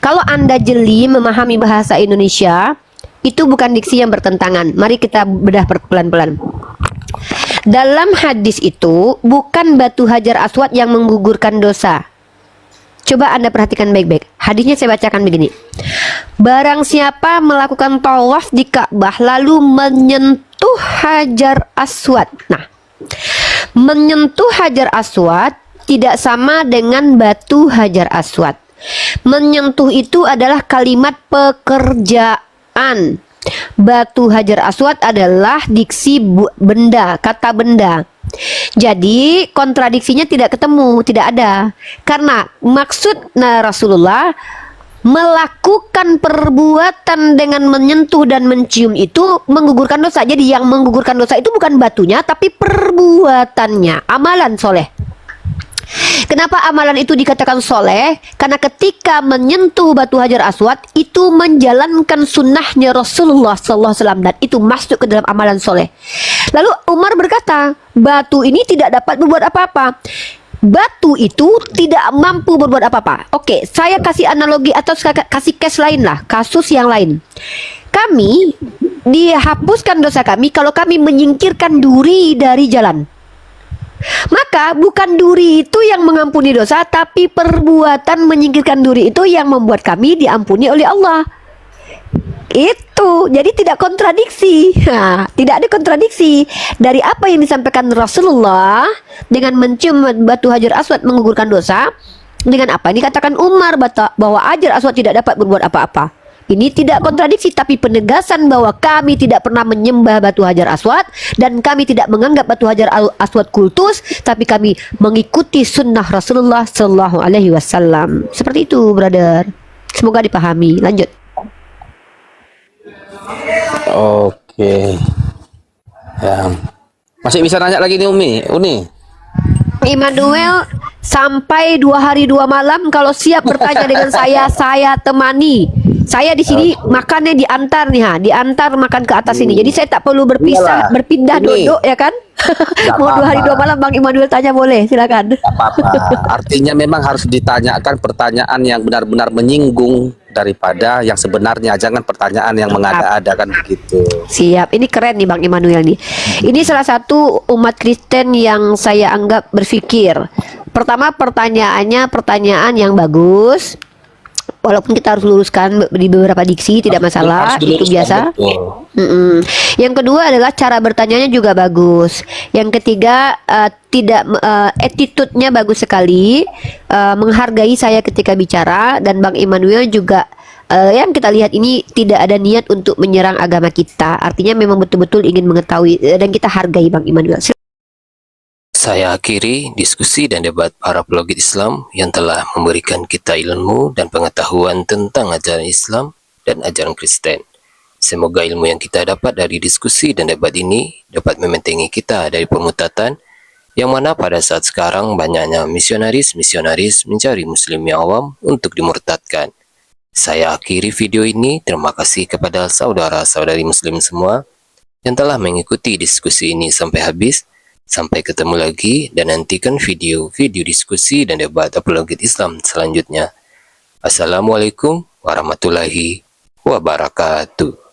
Kalau Anda jeli memahami bahasa Indonesia, itu bukan diksi yang bertentangan. Mari kita bedah pelan-pelan. Dalam hadis itu bukan batu Hajar Aswad yang menggugurkan dosa. Coba Anda perhatikan baik-baik. Hadisnya saya bacakan begini. Barang siapa melakukan tawaf di Ka'bah lalu menyentuh Hajar Aswad. Nah, menyentuh Hajar Aswad tidak sama dengan batu Hajar Aswad. Menyentuh itu adalah kalimat pekerjaan. Batu Hajar Aswad adalah diksi benda, kata benda. Jadi kontradiksinya tidak ketemu, tidak ada. Karena maksud Rasulullah melakukan perbuatan dengan menyentuh dan mencium itu menggugurkan dosa. Jadi yang menggugurkan dosa itu bukan batunya, tapi perbuatannya, amalan soleh. Kenapa amalan itu dikatakan soleh? Karena ketika menyentuh batu Hajar Aswad itu menjalankan sunnahnya Rasulullah SAW, dan itu masuk ke dalam amalan soleh. Lalu Umar berkata, batu ini tidak dapat berbuat apa-apa. Batu itu tidak mampu berbuat apa-apa. Oke, saya kasih analogi atau kasih case lain lah, kasus yang lain. Kami dihapuskan dosa kami kalau kami menyingkirkan duri dari jalan. Maka bukan duri itu yang mengampuni dosa, tapi perbuatan menyingkirkan duri itu yang membuat kami diampuni oleh Allah. Itu jadi tidak kontradiksi. Nah, tidak ada kontradiksi dari apa yang disampaikan Rasulullah dengan mencium batu Hajar Aswad menggugurkan dosa, dengan apa yang dikatakan Umar bahwa Hajar Aswad tidak dapat berbuat apa-apa. Ini tidak kontradiksi, tapi penegasan bahwa kami tidak pernah menyembah batu Hajar Aswad dan kami tidak menganggap batu Hajar Aswad kultus, tapi kami mengikuti sunnah Rasulullah Sallallahu Alaihi Wasallam. Seperti itu, brother. Semoga dipahami. Lanjut. Oke. Ya. Masih bisa nanya lagi nih Uni. Immanuel sampai 2 hari 2 malam kalau siap bertanya dengan saya temani. Saya di sini makannya diantar nih, diantar makan ke atas ini. Jadi saya tak perlu Iyalah. berpindah Ini. duduk ya kan? Mau 2 hari 2 malam Bang Immanuel tanya boleh, silakan. Apa-apa. Artinya memang harus ditanyakan pertanyaan yang benar-benar menyinggung daripada yang sebenarnya, jangan pertanyaan yang mengada-ada kan begitu. Siap, ini keren nih Bang Immanuel nih. Ini salah satu umat Kristen yang saya anggap berpikir. Pertama, pertanyaannya pertanyaan yang bagus. Walaupun kita harus luruskan di beberapa diksi, tidak masalah, Harus itu diluruskan, biasa. betul. Yang kedua adalah cara bertanyanya juga bagus. Yang ketiga, attitude-nya bagus sekali, menghargai saya ketika bicara, dan Bang Immanuel juga yang kita lihat ini tidak ada niat untuk menyerang agama kita. Artinya memang betul-betul ingin mengetahui, dan kita hargai Bang Immanuel. Saya akhiri diskusi dan debat para pelogit Islam yang telah memberikan kita ilmu dan pengetahuan tentang ajaran Islam dan ajaran Kristen. Semoga ilmu yang kita dapat dari diskusi dan debat ini dapat membentengi kita dari pemutatan yang mana pada saat sekarang banyaknya misionaris mencari muslim yang awam untuk dimurtadkan. Saya akhiri video ini. Terima kasih kepada saudara-saudari muslim semua yang telah mengikuti diskusi ini sampai habis. Sampai ketemu lagi dan nantikan video-video diskusi dan debat apologet Islam selanjutnya. Assalamualaikum warahmatullahi wabarakatuh.